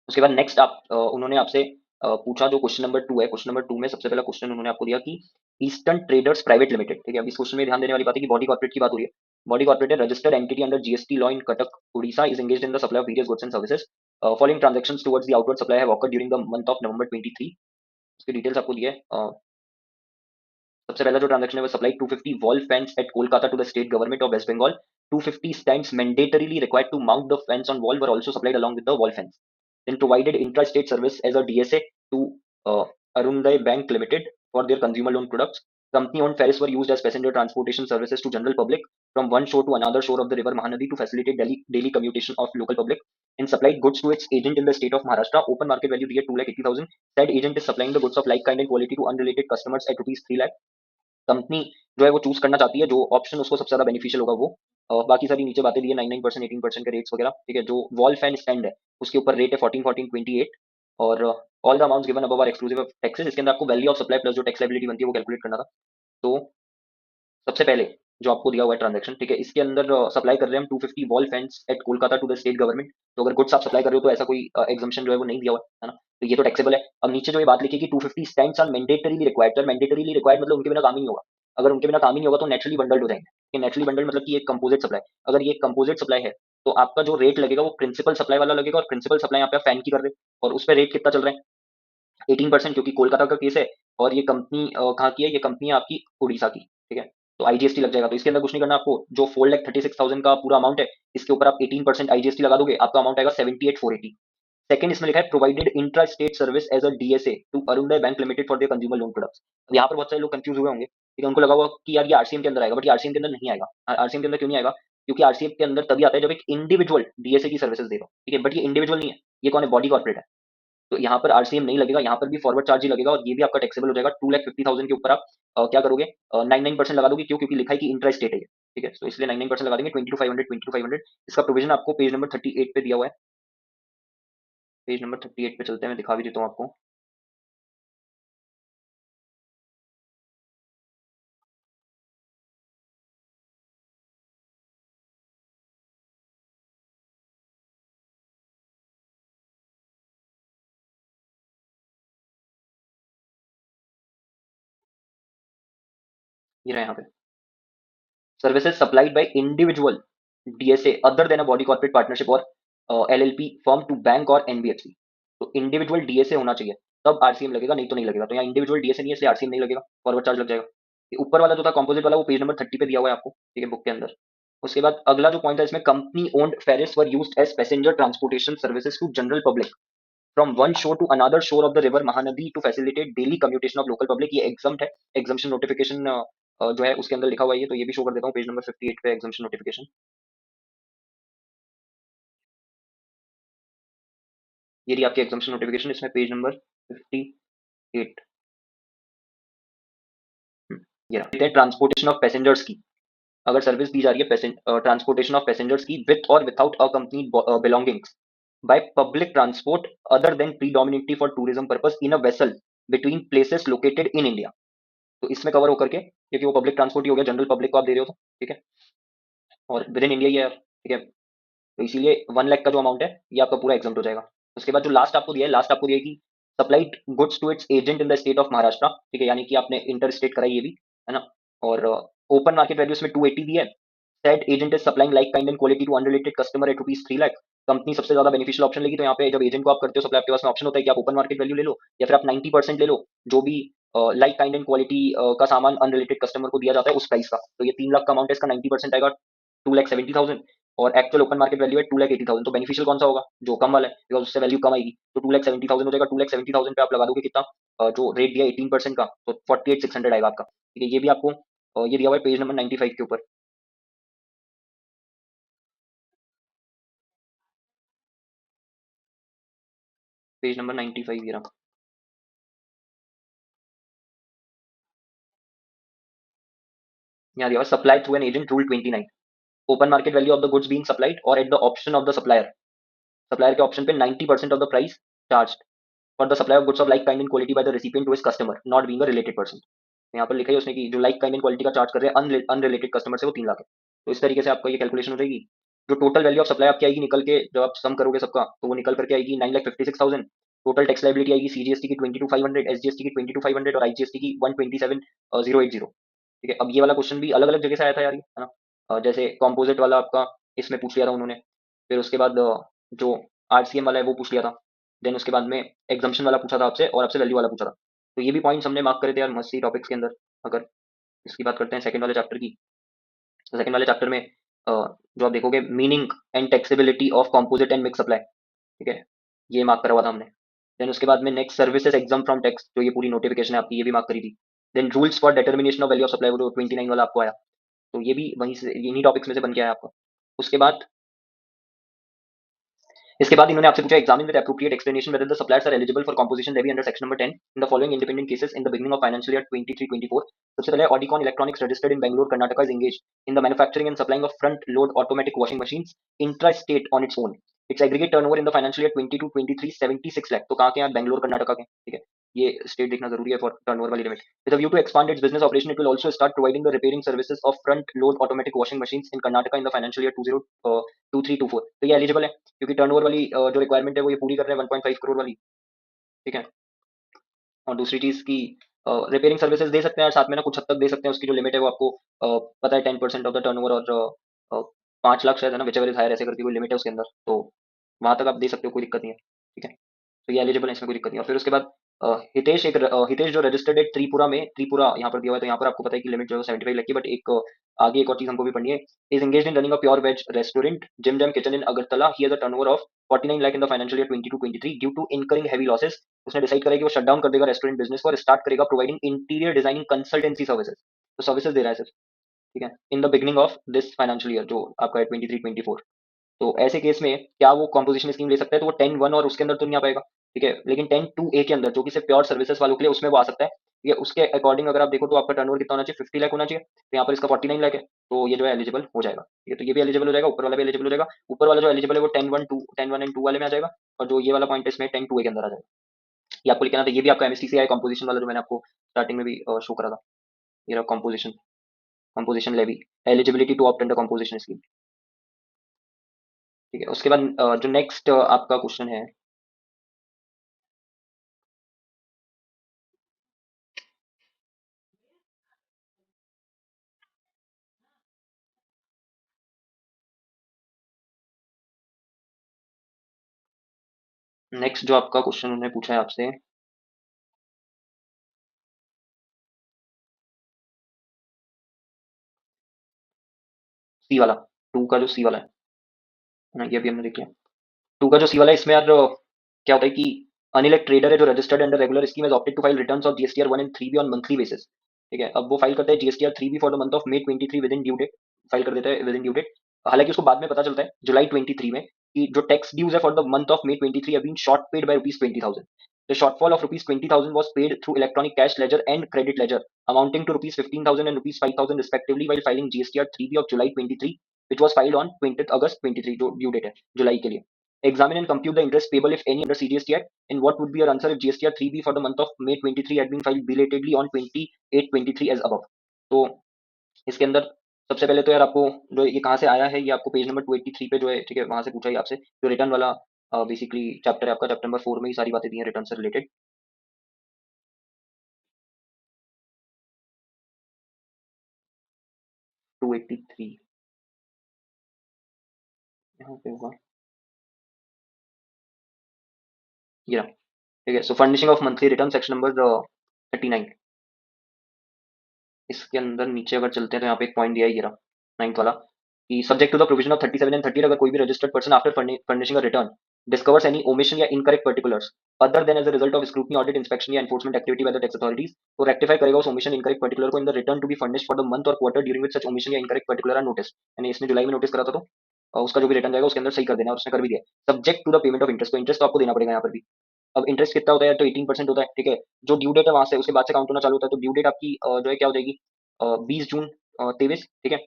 उसके बाद नेक्स्ट उन्होंने आपसे पूछा जो क्वेश्चन नंबर 2 है। क्वेश्चन नंबर 2 में सबसे पहला क्वेश्चन उन्होंने आपको दिया कि ईस्टर्न ट्रेडर्स प्राइवेट लिमिटेड। ठीक है, अब इस क्वेश्चन में ध्यान देने वाली बात है कि बॉडी कॉर्पोरेट की बात हो रही है। बॉडी कॉर्पोरेट है registered entity under GST law in Cuttack Orissa, is engaged in the supply of various goods and services, following transactions towards the outward supply have awkward during the month of November 23। इसकी डिटेल्स आपको दी है। सबसे पहला जो ट्रांजैक्शन है वो supply 250 wall fans at Kolkata to the state government of West Bengal. 250 stands mandatorily required to mount the fans on wall were also supplied along with the wall fence, then provided intra-state service as a DSA to Arunday Bank Limited for their consumer loan products. Company-owned ferries were used as passenger transportation services to general public from one shore to another shore of the river Mahanadi to facilitate daily commutation of local public, and supplied goods to its agent in the state of Maharashtra. Open market value here 2,80,000. Said agent is supplying the goods of like kind and quality to unrelated customers at rupees 3 lakh. Company जो है वो चूज करना चाहती है जो ऑप्शन उसको सबसे ज्यादा बेनिफिशियल होगा वो। बाकी सारी नीचे बातें दी है 99% 18% के रेट्स वगैरह। ठीक है, जो वॉल फैन स्टैंड है उसके ऊपर रेट है 14 14 28, और all the amounts given above are exclusive of taxes. इसके अंदर आपको वैल्यू ऑफ सप्लाई प्लस जो टैक्स लायबिलिटी बनती है वो कैलकुलेट करना था। तो सबसे पहले जो आपको दिया हुआ है ट्रांजैक्शन, ठीक है, इसके अंदर सप्लाई कर रहे हैं हम 250 wall fans at Kolkata to the state government. तो अगर गुड्स आप सप्लाई कर रहे हो तो ऐसा कोई एग्जाम्पशन जो है वो नहीं दिया हुआ है ना, तो ये तो टैक्सेबल है। अब नीचे जो ये बात लिखी है कि 250 स्टैंड्स आर मैंडेटरीली रिक्वायर्ड, तो मैंडेटरीली रिक्वायर्ड मतलब उनके बिना काम ही नहीं होगा। अगर उनके बिना काम ही नहीं होगा तो नेचुरली बंडल्ड हो जाएंगे। कि नेचुरली बंडल मतलब कि एक कंपोजिट सप्लाई, अगर ये कंपोजिट सप्लाई है तो आपका जो रेट लगेगा वो प्रिंसिपल सप्लाई वाला लगेगा, और प्रिंसिपल सप्लाई यहाँ पे फैन की कर रहे हैं और उस पर रेट कितना चल रहा है 18%, क्योंकि कोलकाता का केस है और ये कंपनी कहाँ की है, ये कंपनी है आपकी उड़ीसा की, ठीक है। तो आईजीएसटी लग जाएगा, तो इसके अंदर कुछ नहीं करना आपको, जो 4,36,000 का पूरा अमाउंट है इसके ऊपर आप 18% आईजीएसटी लगा दोगे, आपका अमाउंट आएगा 78,480। सेकंड इसमें लिखा है provided intra state service as a DSA to Arunoday bank limited for their consumer loan products. अब यहाँ पर बहुत सारे लोग कंफ्यूज हुए होंगे, ठीक है, उनको लगा होगा कि यार ये आरसीएम के अंदर आएगा, बट ये आरसीएम के अंदर नहीं आएगा। आरसीएम के अंदर क्यों नहीं आएगा? क्योंकि आरसीएम के अंदर तभी आता है जब एक इंडिविजुअल डीएसए की सर्विसेज दे रहा हो, ठीक है, बट ये इंडिविजुअल नहीं है, ये कौन है, बॉडी कॉर्पोरेट है। तो यहाँ पर आरसीएम नहीं लगेगा, यहाँ पर भी फॉरवर्ड चार्ज ही लगेगा और ये भी आपका टैक्सेबल हो जाएगा। 2,50,000 के ऊपर आप क्या करोगे, 99% लगा दोगे, क्यों? क्योंकि लिखा है कि इंट्रा स्टेट है ये, ठीक है, तो इसलिए 99% लगा देंगे। 22,500, 22,500 इसका प्रोविजन आपको पेज नंबर 38 पे दिया हुआ है। पेज नंबर 38 पे चलते हैं, मैं दिखा भी देता हूँ आपको। ये रहा यहाँ पे, services supplied by individual DSA other than a body corporate partnership और एलएलपी फर्म टू बैंक और एनबीएफसी। तो इंडिविजुअल डीएसए होना चाहिए तब आरसीएम लगेगा, नहीं तो नहीं लगेगा। तो यहाँ इंडिविजुअल डीएसए नहीं है इसलिए आरसीएम नहीं लगेगा, फॉरवर्ड चार्ज लग जाएगा। ये ऊपर वाला जो था कंपोजिट वाला वो पेज नंबर 30 पे दिया हुआ है आपको, ठीक है, बुक के अंदर। उसके बाद अगला जो पॉइंट है इसमें, company owned ferries were used as passenger transportation services to general public from one shore to another shore of the river Mahanadi to facilitate daily commutation of local public. ये एग्जम्प्ट है, एग्जम्पशन नोटिफिकेशन जो है उसके अंदर लिखा हुआ है ये, तो ये भी शो कर देता हूँ पेज नंबर 58 पे एग्जम्पशन नोटिफिकेशन। ये रही आपकी एग्जम्पशन नोटिफिकेशन, इसमें पेज नंबर 58। ये रहा, ट्रांसपोर्टेशन ऑफ पैसेंजर्स की, अगर सर्विस दी जा रही है ट्रांसपोर्टेशन ऑफ पैसेंजर्स की विथ और without accompanied belongings by public transport other than predominantly for tourism purpose in a vessel between places located in India। तो इसमें कवर होकर के, क्योंकि वो पब्लिक ट्रांसपोर्ट ही हो गया, जनरल पब्लिक को आप दे रहे हो तो, ठीक है, और विद इन इंडिया ही है यार, ठीक है, तो इसीलिए 1 लाख का जो अमाउंट है ये आपका पूरा एग्जाम हो जाएगा। उसके बाद जो लास्ट आपको दिया है, लास्ट आपको दिया है कि supplied goods to its agent in the state of Maharashtra, ठीक है, यानी कि आपने इंटर स्टेट कराई ये भी, है ना। और ओपन मार्केट वैल्यू इसमें 280 दी है। Said agent is supplying like kind and quality to unrelated customer at ₹3 lakh. Company सबसे ज्यादा बेनिफिशियल ऑप्शन लेगी, तो यहाँ पे जब एजेंट को आप करते हो सप्लाई, आपके पास में ऑप्शन होता है कि आप ओपन मार्केट वैल्यू ले लो या फिर आप 90% ले लो, जो भी लाइक काइंड एंड क्वालिटी का सामान अनरिलेटेड कस्टमर को दिया जाता है उस प्राइस का। तो ये 3 लाख का अमाउंट है, इसका 90% आएगा 2,70,000 और एक्चुअल ओपन मार्केट वैल्यू है 2,80,000। तो बेनिफिशियल कौन सा होगा, जो कम वाला है, बिकॉज उससे वैल्यू कम आएगी। तो 2,70,000 हो जाएगा। 2,70,000 पे आप लगा दोगे कितना, जो रेट दिया 18% का, तो 48,600 आएगा आपका, ठीक है। ये भी आपको ये दिया हुआ है पेज नंबर 95 के ऊपर, पेज नंबर 95 ये रहा। यहाँ दिया हुआ supply through an agent rule 29, open market value of the goods being supplied or at the option of the supplier, supplier के ऑप्शन पे 90% of the price charge for the supply of goods of like kind and quality by the recipient to his customer not being a related person. यहाँ पर लिखा है उसने कि जो लाइक काइंड एंड क्वालिटी का चार्ज कर रहे हैं अनरिलेटेड कस्टमर से, वो 3 लाख है। तो इस तरीके से आपका ये कैलकुलेशन हो जाएगी। जो टोटल वैल्यू ऑफ सप्लाई आपकी आएगी निकल के, जब आप सम करोगे सबका, तो वो निकल करके आएगी 9,56,000। टोटल टैक्स लाइबिलिटी आएगी सीजीएसटी की 22,500, एसजीएसटी की 22,500 और आईजीएसटी की 127,080। ठीक है, अब ये वाला क्वेश्चन भी अलग अलग जगह से आया था यार, है ना। जैसे कॉम्पोजिट वाला आपका इसमें पूछ लिया था उन्होंने, फिर उसके बाद जो आरसीएम वाला है वो पूछ लिया था, देन उसके बाद में एग्जाम्पशन वाला पूछा था आपसे और आपसे वैल्यू वाला पूछा था। तो ये भी पॉइंट्स हमने मार्क करे थे यार मस्त सी टॉपिक्स के अंदर। अगर इसकी बात करते हैं सेकंड वाले चैप्टर की, तो सेकंड वाले चैप्टर में जो आप देखोगे meaning and taxability of composite and mix supply, ठीक है, ये मार्क करा हुआ था हमने। देन उसके बाद में next services exam from tax, जो ये पूरी नोटिफिकेशन है आपकी, ये भी मार्क करी थी। Then rules for determination of value of supply, वो जो 29 वाला आपको आया, तो ये भी वहीं से इन्हीं टॉपिक्स में से बन के आया आपका। उसके बाद इसके बाद इन्होंने आपसे पूछा examine with appropriate explanation whether the suppliers are eligible for composition levy under section number 10 in the following independent cases in the beginning of financial year 23-24। सबसे पहले Audicon electronics registered in Bangalore Karnataka is engage in the manufacturing and supplying of front load automatic washing machines intra state on its own. Its aggregate turnover in the financial year 22-23 76 lakh. तो कहाँ के हैं? बैंगलोर कर्नाटका के, ठीक है, ये स्टेट देखना जरूरी है फॉर टर्नओवर वाली limit. With a view to expand its business operation, it will also start providing the repairing services of front-load automatic washing machines in Karnataka in the financial year 2023-24। तो ये एलिजिबल है क्योंकि टर्नओवर वाली जो रिक्वायरमेंट है वो ये पूरी कर रहे हैं 1.5 करोड़ वाली, ठीक है। और दूसरी चीज की रिपेयरिंग सर्विसेज दे सकते हैं और साथ में ना कुछ हद तक दे सकते हैं, उसकी जो लिमिट है वो आपको पता है 10% ऑफ द टर्नओवर और 5 लाख शायद, है ना, विचेवर इज हायर, ऐसे करके कोई लिमिट है उसके अंदर, तो वहां तक आप दे सकते हो, कोई दिक्कत नहीं है, ठीक है। तो ये एलिजिबल है, इसमें कोई दिक्कत नहीं है। और फिर उसके बाद हितेश जो रजिस्टर्ड है त्रिपुरा में, त्रिपुरा यहाँ पर दिया हुआ है, तो यहाँ पर आपको पता है कि लिमिट जो है 75 लाख की, बट एक आगे एक और चीज हमको भी पढ़नी है। Is engaged in running a pure veg restaurant Jim Jam Kitchen in Agartala, he has a turnover of 49 lakh in the financial year 22-23 due to incurring heavy losses. उसने डिसाइड करा कि वो शट डाउन कर देगा रेस्टोरेंट बिजनेस को और स्टार्ट करेगा providing interior designing consultancy services. तो सर्विसेज दे रहा है सिर्फ, ठीक है, in the beginning of this financial year जो आपका है 23-24। तो ऐसे केस में क्या वो कॉम्पोजिशन स्कीम ले सकता है? तो वो 10-1 और उसके अंदर तो नहीं आ पाएगा, ठीक है, लेकिन 10-2 ए के अंदर जो कि सिर्फ प्योर सर्विसेज वालों के लिए, उसमें वो आ सकता है, ठीक है। उसके अकॉर्डिंग अगर आप देखो तो आपका टर्नओवर कितना होना चाहिए? 50 लाख होना चाहिए, तो यहाँ पर इसका 49 लाख है, तो ये जो है एलिजिबल हो जाएगा, ठीक है। तो ये भी एलिजिबल हो जाएगा, ऊपर वाला भी एलिजिबल हो जाएगा। ऊपर वाला जो एलिजिबल है वो 10-1 वाले में आ जाएगा, और जो ये वाला पॉइंट है इसमें 10-2 के अंदर आ जाएगा। ये आपको लिखना था, ये भी आपका एमएसटीसी कॉम्पोजिशन वाला जो मैंने आपको स्टार्टिंग में भी शो करा था, ये रहा composition, composition levy, eligibility to opt under composition scheme, ठीक है। उसके बाद जो नेक्स्ट आपका क्वेश्चन है, नेक्स्ट जो आपका क्वेश्चन उन्होंने पूछा है आपसे, सी वाला, टू का जो सी वाला है ना, ये अभी हमने देख लिया। टू का जो सी वाला है, इसमें यार क्या होता है कि अनिल एक ट्रेडर है जो registered under regular scheme has opted to file returns of GSTR 1 and 3 on monthly basis, ठीक है। अब वो फाइल करता है GSTR 3 for the month of May 23 within due date, file कर देता है विद इन ड्यू डेट। हालांकि उसको बाद में पता चलता है जुलाई 23 में कि जो टैक्स ड्यूज है for the month of May 23 have been short paid by ₹20,000। The shortfall of ₹20,000 was paid through electronic cash ledger and credit ledger, amounting to ₹15,000 and ₹5,000 respectively, while filing GSTR 3B of July 23, which was filed on 20th August 23, जो ड्यू डेट है जुलाई के लिए। Examine and compute the interest payable if any under CGST Act, and what would be your answer if GSTR 3B for the month of May 23 had been filed belatedly on 28-23 as above। तो इसके अंदर सबसे पहले तो यार आपको जो ये कहाँ से आया है, ये आपको पेज नंबर 283 पे जो है, ठीक है, वहां से पूछा ही आपसे, जो रिटर्न वाला बेसिकली चैप्टर है आपका, चैप्टर नंबर 4 में ही सारी बातें दी हैं रिटर्न से रिलेटेड। 283 यहाँ पे होगा, ये रहा, ठीक है। So furnishing of monthly return section number 39, इसके अंदर नीचे अगर चलते हैं तो यहाँ पे एक पॉइंट दिया है, ये रहा 9th वाला, कि subject to the provision of 37 and 30, अगर कोई भी registered person after furnishing a return discovers any omission या incorrect particulars other than as a result of scrutiny audit inspection या enforcement activity by the tax authorities, तो रेक्टिफाई करेगा उस ओमिशन इनकरेक्ट पर्टिकुलर को in the return to be furnished for the month or quarter during which such omission या इनकरेक्ट पर्टिकुलर आर नोटिस। यानी इसने जुलाई में नोटिस करा था, तो उसका जो भी रिटर्न जाएगा उसके अंदर सही कर देना, और उसने कर भी दिया। Subject to the payment of interest, तो इंटरेस्ट तो आपको देना पड़ेगा यहाँ पर भी। अब इंटरेस्ट कितना होता है? तो 18% होता है, ठीक है। जो ड्यू डेट है वहां से उसके बाद से काउंट होना चालू होता है, तो ड्यू डेट आपकी जो है क्या हो जाएगी? 20 जून 23, ठीक है।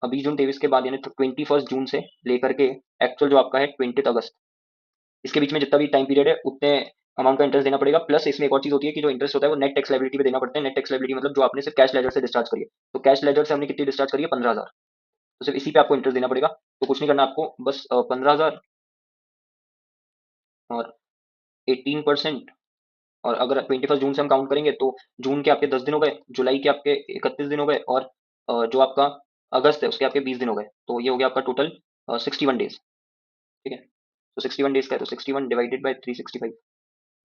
20 जून 23 के बाद यानी 21 जून से लेकर के एक्चुअल जो आपका है 20 अगस्त, इसके बीच में जितना भी टाइम पीरियड है उतने अमाउंट का इंटरेस्ट देना पड़ेगा। प्लस इसमें एक और चीज होती है कि जो इंटरेस्ट होता है वो नेट टैक्स लायबिलिटी पे देना पड़ता है। नेट टैक्स लायबिलिटी मतलब जो आपने सिर्फ कैश लेजर से डिस्चार्ज करी है, तो कैश लेजर से हमने कितनी डिस्चार्ज करी है? 15,000, तो सिर्फ इसी पे आपको इंटरेस्ट देना पड़ेगा। तो कुछ नहीं करना आपको, बस 15,000 और 18%, और अगर 21 जून से हम काउंट करेंगे तो जून के आपके 10 दिन हो गए, जुलाई के आपके 31 दिन हो गए, और जो आपका अगस्त है उसके आपके 20 दिन हो गए, तो ये हो गया आपका टोटल 61 डेज, ठीक है। तो 61 डेज का है, तो 61 डिवाइडेड बाई 365,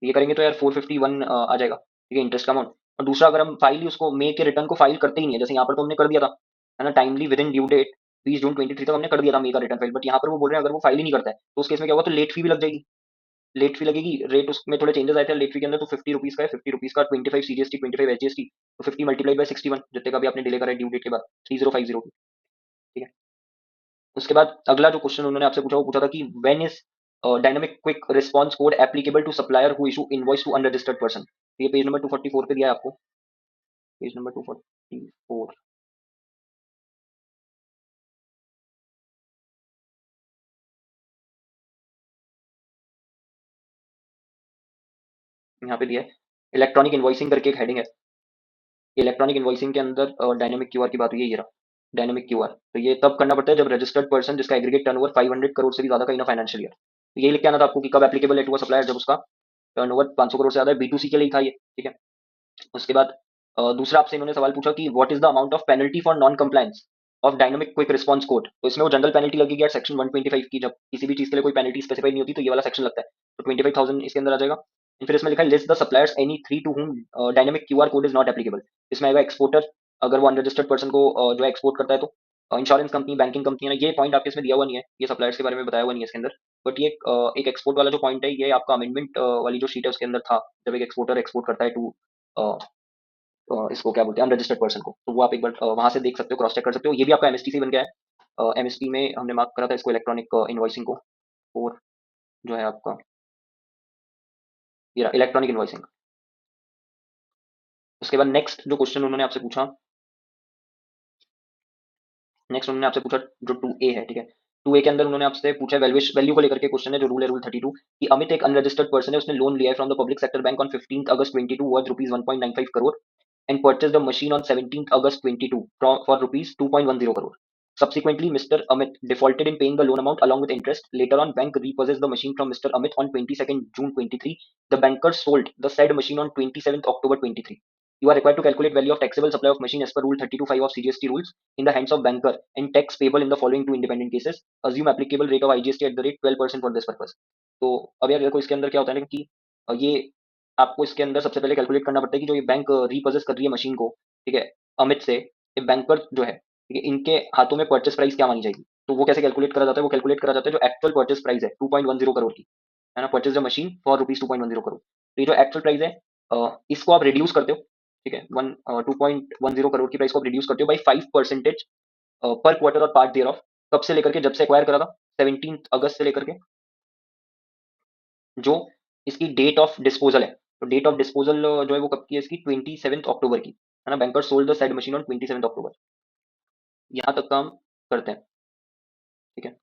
ये करेंगे तो यार 451 आ जाएगा, ठीक है, इंटरेस्ट का अमाउंट। और दूसरा, अगर हम फाइल ही उसको मे के रिटर्न को फाइल करते ही नहीं है, जैसे यहाँ पर तो हमने कर दिया था, है ना, timely within due date 20 June 23 तक हमने कर दिया था मे का रिटर्न फाइल, बट यहाँ पर वो बोल रहे हैं अगर वो फाइल ही नहीं करता है तो उस केस में क्या होगा? तो लेट फी भी लग जाएगी, लेट फी लगेगी। रेट उसमें थोड़े चेंजेस आए थे लेट फी के अंदर, तो 50 रुपीज का है, 50 रुपीज का 25 सीजीएसटी 25 एचजीएसटी, तो 50 मल्टीप्लाई बाय 61 जितने का भी आपने डिले करा है ड्यू डेट के बाद 3050 की, ठीक है। उसके बाद अगला जो क्वेश्चन उन्होंने आपसे पूछा वो पूछा था कि when is dynamic quick response code applicable to supplier who issue invoice to unregistered person. ये पेज नंबर 244 पे दिया है आपको, पेज नंबर 244, यहाँ पे दिया है। इलेक्ट्रॉनिक इनवॉइसिंग करके एक हेडिंग है, इलेक्ट्रॉनिक इनवॉइसिंग के अंदर डायनेमिक क्यूआर की बात हुई है, ये रहा डायनेमिक क्यूआर। तो ये तब करना पड़ता है जब रजिस्टर्ड पर्सन जिसका एग्रीगेट टर्नओवर 500 करोड़ से भी ज्यादा का इन फाइनेंशियल ईयर, तो यही लिख के आना था आपको कि कब एप्लीकेबल है टू सप्लायर, जब उसका टर्नओवर 500 करोड़ से ज्यादा है, बी2सी के लिए था ये, ठीक है। उसके बाद दूसरा आपसे इन्होंने सवाल पूछा कि what is the amount of penalty for non compliance of dynamic quick response code. तो इसमें वो जनरल पेनल्टी लगेगी यार सेक्शन 125 की, जब किसी भी चीज के लिए कोई पेनल्टी स्पेसिफाई नहीं होती तो ये वाला सेक्शन लगता है, तो 25,000 इसके अंदर आ जाएगा। फिर इसमें लिखा है list the suppliers any three to whom dynamic QR code is not applicable. इसमें आएगा एक्सपोर्टर, अगर वो अनरजिस्टर्ड पर्सन को जो है एक्सपोर्ट करता है तो इंश्योरेंस कंपनी, बैंकिंग कंपनी है, ये पॉइंट आपके इसमें दिया हुआ नहीं है, ये सप्लायर्स के बारे में बताया हुआ नहीं है इसके अंदर। बट ये एक एक्सपोर्ट वाला जो पॉइंट है ये आपका अमेंडमेंट वाली जो शीट है उसके अंदर था, जब एक एक्सपोर्टर एक्सपोर्ट करता है टू इसको क्या बोलते हैं अनरजिस्टर्ड पर्सन को, तो वो आप एक बार वहां से देख सकते हो, क्रॉस चेक कर सकते हो। ये भी आपका एमएसटी से बन गया है, एमएसटी में हमने मार्क करा था इसको इलेक्ट्रॉनिक इनवॉइसिंग को, और जो है आपका ये इलेक्ट्रॉनिक इनवॉइसिंग। उसके बाद नेक्स्ट जो क्वेश्चन उन्होंने आपसे पूछा, नेक्स्ट उन्होंने आपसे पूछा जो 2A है, ठीक है। 2A के अंदर उन्होंने आपसे पूछा वैल्यू को लेकर के क्वेश्चन है, जो रूल है रूल 32 कि अमित एक अनरजिस्टर्ड पर्सन है, उसने लोन लिया है from the public sector bank on 15th August 22 worth rupees 1.95 crore and purchased the machine on 17th August 22 for rupees 2.10 crore. Subsequently, Mr. Amit defaulted in paying the loan amount along with interest. Later on, bank repossessed the machine from Mr. Amit on 22nd June 23. The banker sold the said machine on 27th October 23. You are required to calculate value of taxable supply of machine as per Rule 32(5) of CGST rules in the hands of banker and tax payable in the following two independent cases. Assume applicable rate of IGST at the rate 12% for this purpose. तो अब यार देखो इसके अंदर क्या होता है ना कि ये आपको इसके अंदर सबसे पहले कैलकुलेट करना पड़ता है कि जो ये बैंक रीपोजेस कर रही है मशीन को, ठीक है, अमित से, ये बैंकर जो है, ठीक है, इनके हाथों में परचेस प्राइस क्या मानी जाएगी, तो वो कैसे कैलकुलेट करा जाता है, वो कैलकुलेट करा जाता है जो एक्चुअल परचेस प्राइस है 2.10 करोड़ की, है ना, purchase the machine for rupees 2.10 crore. तो ये जो एक्चुअल प्राइस है इसको आप रिड्यूस करते हो, ठीक है, 2.10 करोड़ की प्राइस को आप रिड्यूस करते हो बाई 5% पर क्वार्टर और पार्ट देयर ऑफ, कब से लेकर के जब से एक्वायर करा था 17 अगस्त से लेकर के जो इसकी डेट ऑफ डिस्पोजल है, तो डेट ऑफ डिस्पोजल जो है वो कब की है इसकी 27 अक्टूबर की, है ना, banker sold the side machine on 27 अक्टूबर, यहाँ तक काम करते हैं, ठीक है।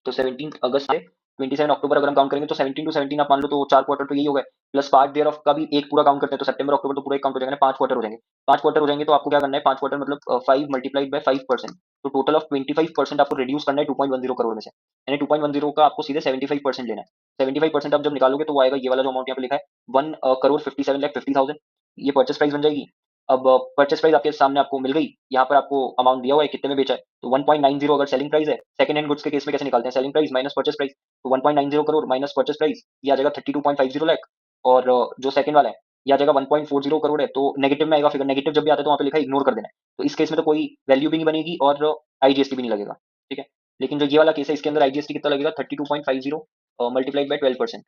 तो 17 अगस्त से 27 अक्टूबर अगर हम काउंट करेंगे तो 17 टू 17 आप मान लो, तो 4 क्वार्टर तो यही हो गए, प्लस पार्ट देयर ऑफ का भी एक पूरा काउंट करते हैं, तो सितंबर अक्टूबर तो पूरा एक काउंट हो जाएगा ना, 5 क्वार्टर हो जाएंगे। 5 क्वार्टर हो जाएंगे तो आपको क्या करना है, 5 क्वार्टर मतलब 5 मल्टीप्लाइड बाय 5%, तो टोटल ऑफ 25% आपको रिड्यूस करना है 2.10 करोड़ में से, यानी 2.10 का आपको सीधे 75% लेना है। 75% आप जब निकालोगे तो वो आएगा ये वाला जो अमाउंट यहाँ पे लिखा है 1,57,50,000, ये परचेस प्राइस बन जाएगी। अब परचेस प्राइस आपके सामने आपको मिल गई, यहाँ पर आपको अमाउंट दिया हुआ है कितने में बेचा है, तो 1.90 अगर सेलिंग प्राइस है, सेकंड हैंड गुड्स के केस में कैसे निकालते हैं, selling price minus purchase price, तो 1.90 करोड़ माइनस परचेस प्राइस, ये आ जाएगा 32.50 लाख, और जो सेकंड वाला है ये आ जाएगा 1.40 करोड़ है, तो नेगेटिव में आएगा फिगर, नेगेटिव जब भी आता है तो वहाँ पे लिखा है इग्नोर कर देना है, तो इस केस में तो कोई वैल्यू भी नहीं बनेगी और आईजीएसटी भी नहीं लगेगा, ठीक है। लेकिन जो ये वाला केस है इसके अंदर आईजीएसटी कितना लगेगा, 32.50 मल्टीप्लाइड बाई 12%,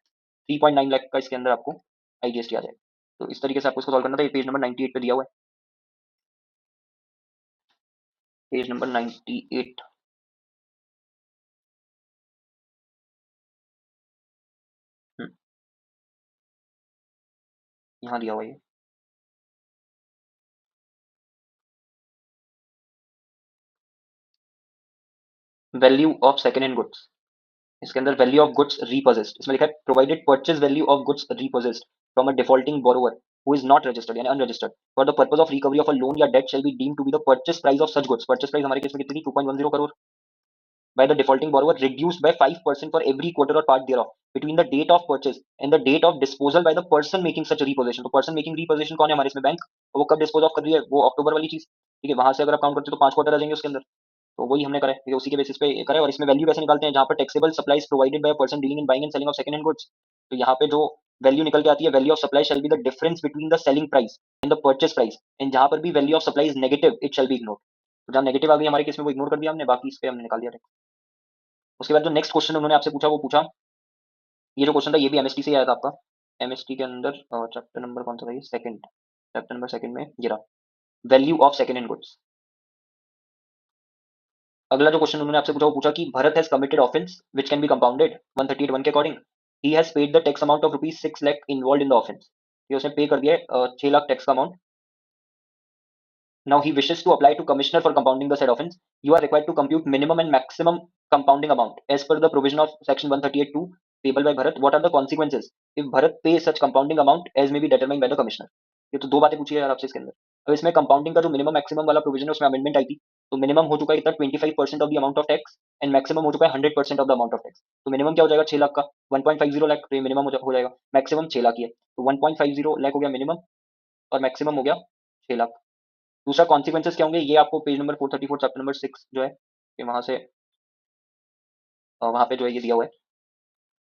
3.9 लाख का इसके अंदर आपको आईजीएसटी आ जाएगा। तो इस तरीके से आपको इसको सॉल्व करना था, ये पेज नंबर 98 पे दिया हुआ है, पेज नंबर 98। यहाँ दिया हुआ है value of second hand goods, इसके अंदर वैल्यू ऑफ गुड्स रीपोजेस्ड, इसमें लिखा है provided purchase value of goods repossessed from a defaulting borrower who is not registered यानी unregistered for the purpose of recovery of a loan या debt shall be deemed to be the purchase price of such goods, purchase price हमारे केस में कितनी थी 2.10 crore, by the defaulting borrower reduced by 5% for every quarter or part thereof between the date of purchase and the date of disposal by the person making such repossession। तो person making repossession कौन है हमारे इसमें, बैंक, तो वो कब डिस्पोज ऑफ कर रही है, वो अक्टूबर वाली चीज, ठीक है, वहां से अगर आप काउंट करते हो तो 5 क्वार्टर आ जाएंगे उसके अंदर, तो वही हमने करा है, ठीक है, उसी के बेसिस पे ये करा है। और इसमें वैल्यू कैसे निकालते हैं, जहां पर taxable supplies provided by person dealing in buying and selling of second hand goods, तो यहाँ पे जो वैल्यू निकल के आती है, value of supply shall be the difference between the selling price and the purchase price, and जहां पर भी value of supply is negative it shall be ignore, तो जहां नेगेटिव आ गई हमारे केस में वो इग्नोर कर दिया हमने, बाकी इस पे हमने निकाल दिया था। उसके बाद जो नेक्स्ट क्वेश्चन उन्होंने आपसे पूछा वो पूछा, ये जो क्वेश्चन था ये भी एमएसटी से आया था आपका, एमएसटी के अंदर चैप्टर नंबर कौन सा था ये, सेकंड, चैप्टर नंबर सेकंड में ये रहा, value of second hand goods. अगला जो क्वेश्चन उन्होंने आपसे पूछा वो पूछा कि Bharat has committed offence which can be compounded 138(1) के according, he has paid the tax amount of rupees 6 lakh involved in the offence, ये उसने पे कर दिया है 6 लाख टैक्स का amount. Now he wishes to apply to commissioner for compounding the said offence. You are required to compute minimum and maximum compounding amount as per the provision of section 138(2) payable by Bharat. What are the consequences if Bharat pays such compounding amount as may be determined by the commissioner? ये तो दो बातें पूछी है यार आपसे इसके अंदर। अब इसमें कंपाउंडिंग का जो मिनिमम मैक्सिमम वाला प्रोविजन है उसमें अमेंडमेंट आई थी, तो मिनिमम हो चुका है इतना 25% of the amount of tax and maximum हो चुका है 100% of the amount of tax. तो मिनिमम क्या हो जाएगा 6 लाख का, 1.50 लाख, तो ये मिनिमम हो जाएगा, मैक्सिमम 6 लाख ही है, तो 1.50 लाख हो गया मिनिमम और मैक्सिमम हो गया 6 लाख। दूसरा कॉन्सिक्वेंसेस क्या होंगे ये आपको पेज नंबर 434 चैप्टर नंबर 6 जो है कि वहां से वहां पे जो है ये दिया हुआ है,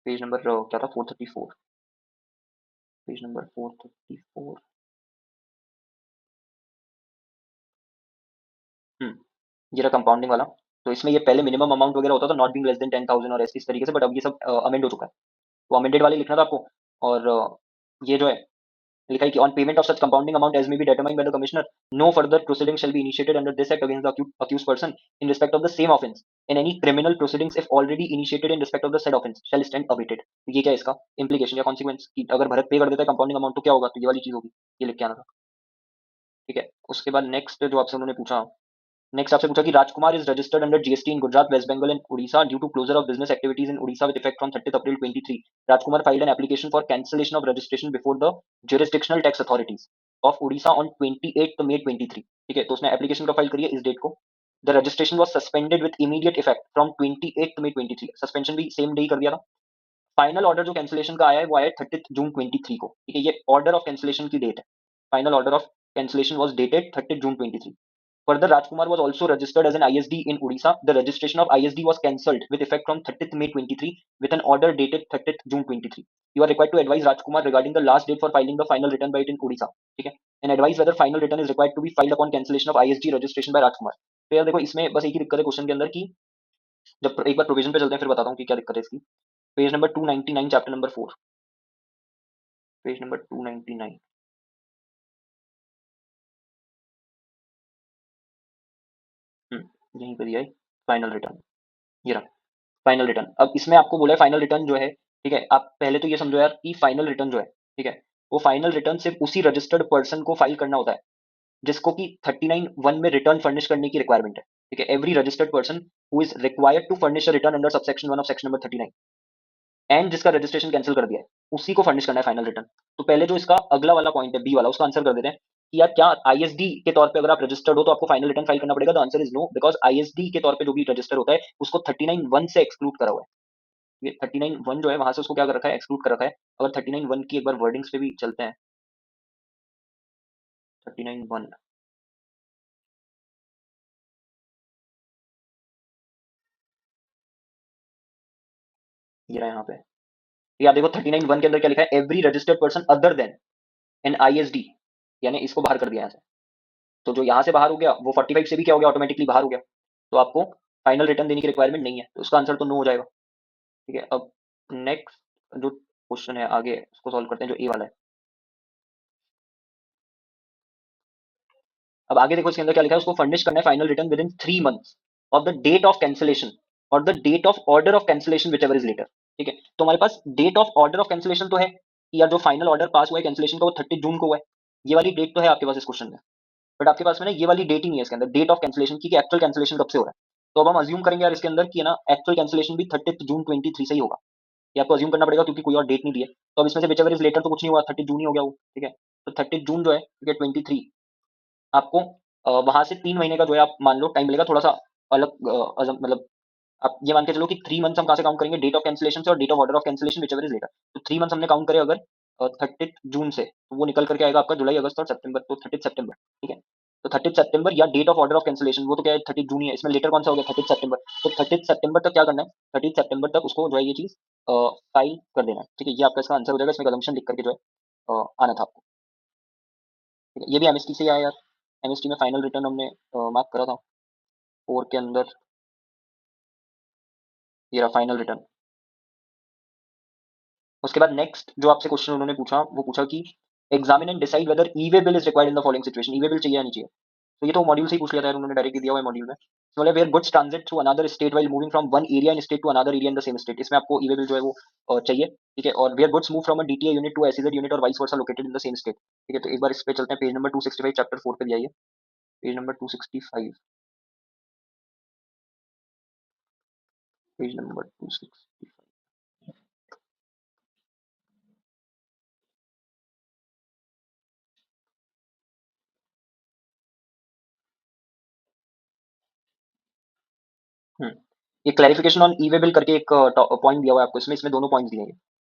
पेज नंबर क्या था, 434, पेज नंबर 434। ये रहा कंपाउंडिंग वाला। तो इसमें ये पहले मिनिमम अमाउंट वगैरह होता था, नॉट बीइंग लेस देन 10,000 और इस तरीके से, बट अब ये सब अमेंड हो चुका है। तो अमेंडेड वाले लिखना था आपको। और ये जो है लिखा है कि on payment of such compounding amount as may be determined by the commissioner, no further proceeding shall be initiated under this act against the accused person in respect of the same offence, and any criminal proceedings if already initiated in respect of the said offence shall stand awaited। तो ये क्या है इसका इम्प्लीकेशन या कॉन्सिक्वेंस कि अगर भरत पे कर देता है कंपाउंडिंग अमाउंट तो क्या होगा, तो ये वाली चीज होगी। ये लिख के आना था। ठीक है, उसके बाद नेक्स्ट जो आपसे उन्होंने पूछा, नेक्स्ट आपसे पूछा कि Rajkumar is registered under GST in Gujarat, West Bengal and Orissa due to closure of business activities in Orissa with effect from 30 April 23। Rajkumar filed an application for cancellation of registration before the jurisdictional tax authorities of Orissa on 28 May 23। ठीक है, तो उसने एप्लीकेशन का फाइल करी है इस डेट को। The registration was suspended with immediate effect from 28 May 23। Suspension भी सेम डे ही कर दिया था। फाइनल ऑर्डर जो कैंसिलेशन का आया है वो आया है 30 जून 23 को। ठीक है, ये ऑर्डर ऑफ कैंसिलेशन की डेट है। Final order of cancellation was dated 30 June 23। Further, Rajkumar was also registered as an ISD in Odisha. The registration of ISD was cancelled with effect from 30th May 23 with an order dated 30th June 23। You are required to advise Rajkumar regarding the last date for filing the final return by it in Odisha। ठीक है, and advise whether final return is required to be filed upon cancellation of ISD registration by Rajkumar। तो यार देखो इसमें बस एक ही दिक्कत है क्वेश्चन के अंदर कि जब एक बार प्रोविजन पे चलते हैं फिर बताता हूँ कि क्या दिक्कत है इसकी। Page number 299 chapter number 4, page number 299। यहीं पर दिया है फाइनल रिटर्न। ये रहा फाइनल रिटर्न। अब इसमें आपको बोला है फाइनल रिटर्न जो है, ठीक है, आप पहले तो ये समझो यार कि फाइनल रिटर्न जो है, ठीक है, वो फाइनल रिटर्न सिर्फ उसी रजिस्टर्ड पर्सन को फाइल करना होता है जिसको कि 39(1) में रिटर्न फर्निश करने की रिक्वायरमेंट है। ठीक है, every registered person who is required to furnish a return under subsection 1 of section number 39 and जिसका रजिस्ट्रेशन कैंसिल कर दिया है उसी को फर्निश करना है फाइनल रिटर्न। तो पहले जो इसका अगला वाला पॉइंट है बी वाला, उसका आंसर कर देते हैं कि यार क्या आईएसडी के तौर पे अगर आप रजिस्टर्ड हो तो आपको फाइनल रिटर्न फाइल करना पड़ेगा। The answer is no, because ISD के तौर पे जो भी रजिस्टर होता है उसको 39(1) से एक्सक्लूड करा हुआ है। ये 39(1) जो है वहां से उसको क्या कर रखा है, एक्सक्लूड कर रखा है। अगर 39(1) की एक बार वर्डिंग्स पे भी चलते हैं, 39(1) ये रहा यहाँ पे। ये आप देखो 39(1) के अंदर क्या लिखा है, every registered person other than an ISD, यानी इसको बाहर कर दिया यहाँ से। तो जो यहाँ से बाहर हो गया वो 45 से भी क्या हो गया, ऑटोमेटिकली बाहर हो गया। तो आपको फाइनल रिटर्न देने की रिक्वायरमेंट नहीं है, तो उसका आंसर तो नो हो जाएगा। ठीक है, अब नेक्स्ट जो क्वेश्चन है आगे उसको सॉल्व करते हैं, जो ए वाला है। अब आगे देखो इसके अंदर क्या लिखा है, उसको फर्निश करना है final return within 3 months of the date of cancellation or the date of order of cancellation whichever is later. ठीक है, तो हमारे पास date of order of cancellation तो है कि यार जो फाइनल ऑर्डर पास हुआ है कैंसिलेशन का वो 30 जून को हुआ है। ये वाली डेट तो है आपके पास इस क्वेश्चन में, बट आपके पास में ना ये वाली डेट ही नहीं है इसके अंदर, डेट ऑफ कैंसिलेशन की, एक्चुअल कैंसिलेशन कब से हो रहा है। तो अब हम अज्यूम करेंगे यार इसके अंदर कि ना एक्चुअल कैंसिलेशन भी 30 जून 23 से ही होगा। ये आपको अज्यूम करना पड़ेगा क्योंकि कोई और डेट नहीं दी है। तो अब इसमें से विचएवर इज लेटर तो कुछ नहीं हुआ, 30 जून ही हो गया वो। ठीक है, तो 30 जून जो है, ठीक है, 23 आपको वहां से 3 महीने का जो है आप मान लो टाइम मिलेगा थोड़ा सा अलग, मतलब आप ये मान के चलो कि 3 मंथ्स हम कहाँ से काउंट करेंगे, डेट ऑफ कैंसिलेशन से और date of order of cancellation whichever is later. तो 3 मंथ्स हमने काउंट करे अगर 30 जून से, तो वो निकल करके आएगा आपका जुलाई अगस्त और सितंबर, तो 30 सितंबर। ठीक है, तो 30 सितंबर या date of order of cancellation, वो तो क्या है 30 जून ही है, इसमें लेटर कौन सा हो गया 30 सितंबर। तो 30 सितंबर तक क्या करना है, 30 सितंबर तक उसको जो है ये चीज फाइल कर देना है। ठीक है, ये आपका इसका आंसर हो जाएगा। इसमें कंजम्पशन लिख करके जो है आना था आपको। ठीक है, ये भी एमएसटी से ही आया यार। एमएसटी में फाइनल रिटर्न हमने मार्क करा था 4 के अंदर। ये रहा फाइनल रिटर्न। उसके बाद नेक्स्ट जो आपसे क्वेश्चन उन्होंने पूछा वो पूछा कि examine and decide whether E way bill is required in the following situation. E way bill चाहिए या नहीं चाहिए। तो ये तो मॉड्यूल से ही पूछ लिया था यार, उन्होंने डायरेक्टली दिया हुआ है मॉड्यूल में। तो मतलब where goods transit through another state while moving from one area in state to another area in the same state, इसमें आपको ई वे बिल जो है वो चाहिए। ठीक है, और where goods move from a DTA unit to SEZ unit or vice versa located in the same state. ठीक है, तो एक बार इस पे चलते हैं, पेज नंबर 265 चैप्टर 4 पे दिया है, पेज नंबर 265, पेज नंबर 265। ये clarification on E way bill करके एक पॉइंट दिया हुआ है आपको इसमें, इसमें दोनों पॉइंट्स दिए हैं।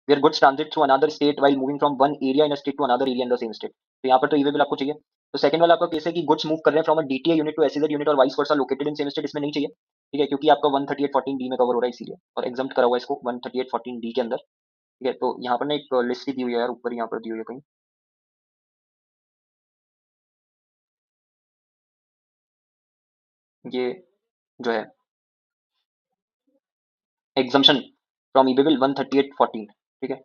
Where goods transit through another state while moving from one area in a state to another area in the same state. तो यहाँ पर तो ई वे बिल आपको चाहिए। तो सेकंड वाला आपका केस है कि गुड्स मूव कर रहे हैं from a DTA unit to SEZ unit or vice versa located in same state, इसमें नहीं चाहिए। ठीक है, क्योंकि आपका 13814 डी में कवर हो रहा है इसीलिए, और एग्जाम्प्ट करा हुआ है इसको 13814 डी के अंदर। ठीक है, तो यहाँ पर ना एक लिस्ट सी दी हुई है यार, ऊपर यहाँ पर दी हुई है कहीं, ये जो है एग्जम्पशन फ्रॉम ईबेबल 13814। ठीक है,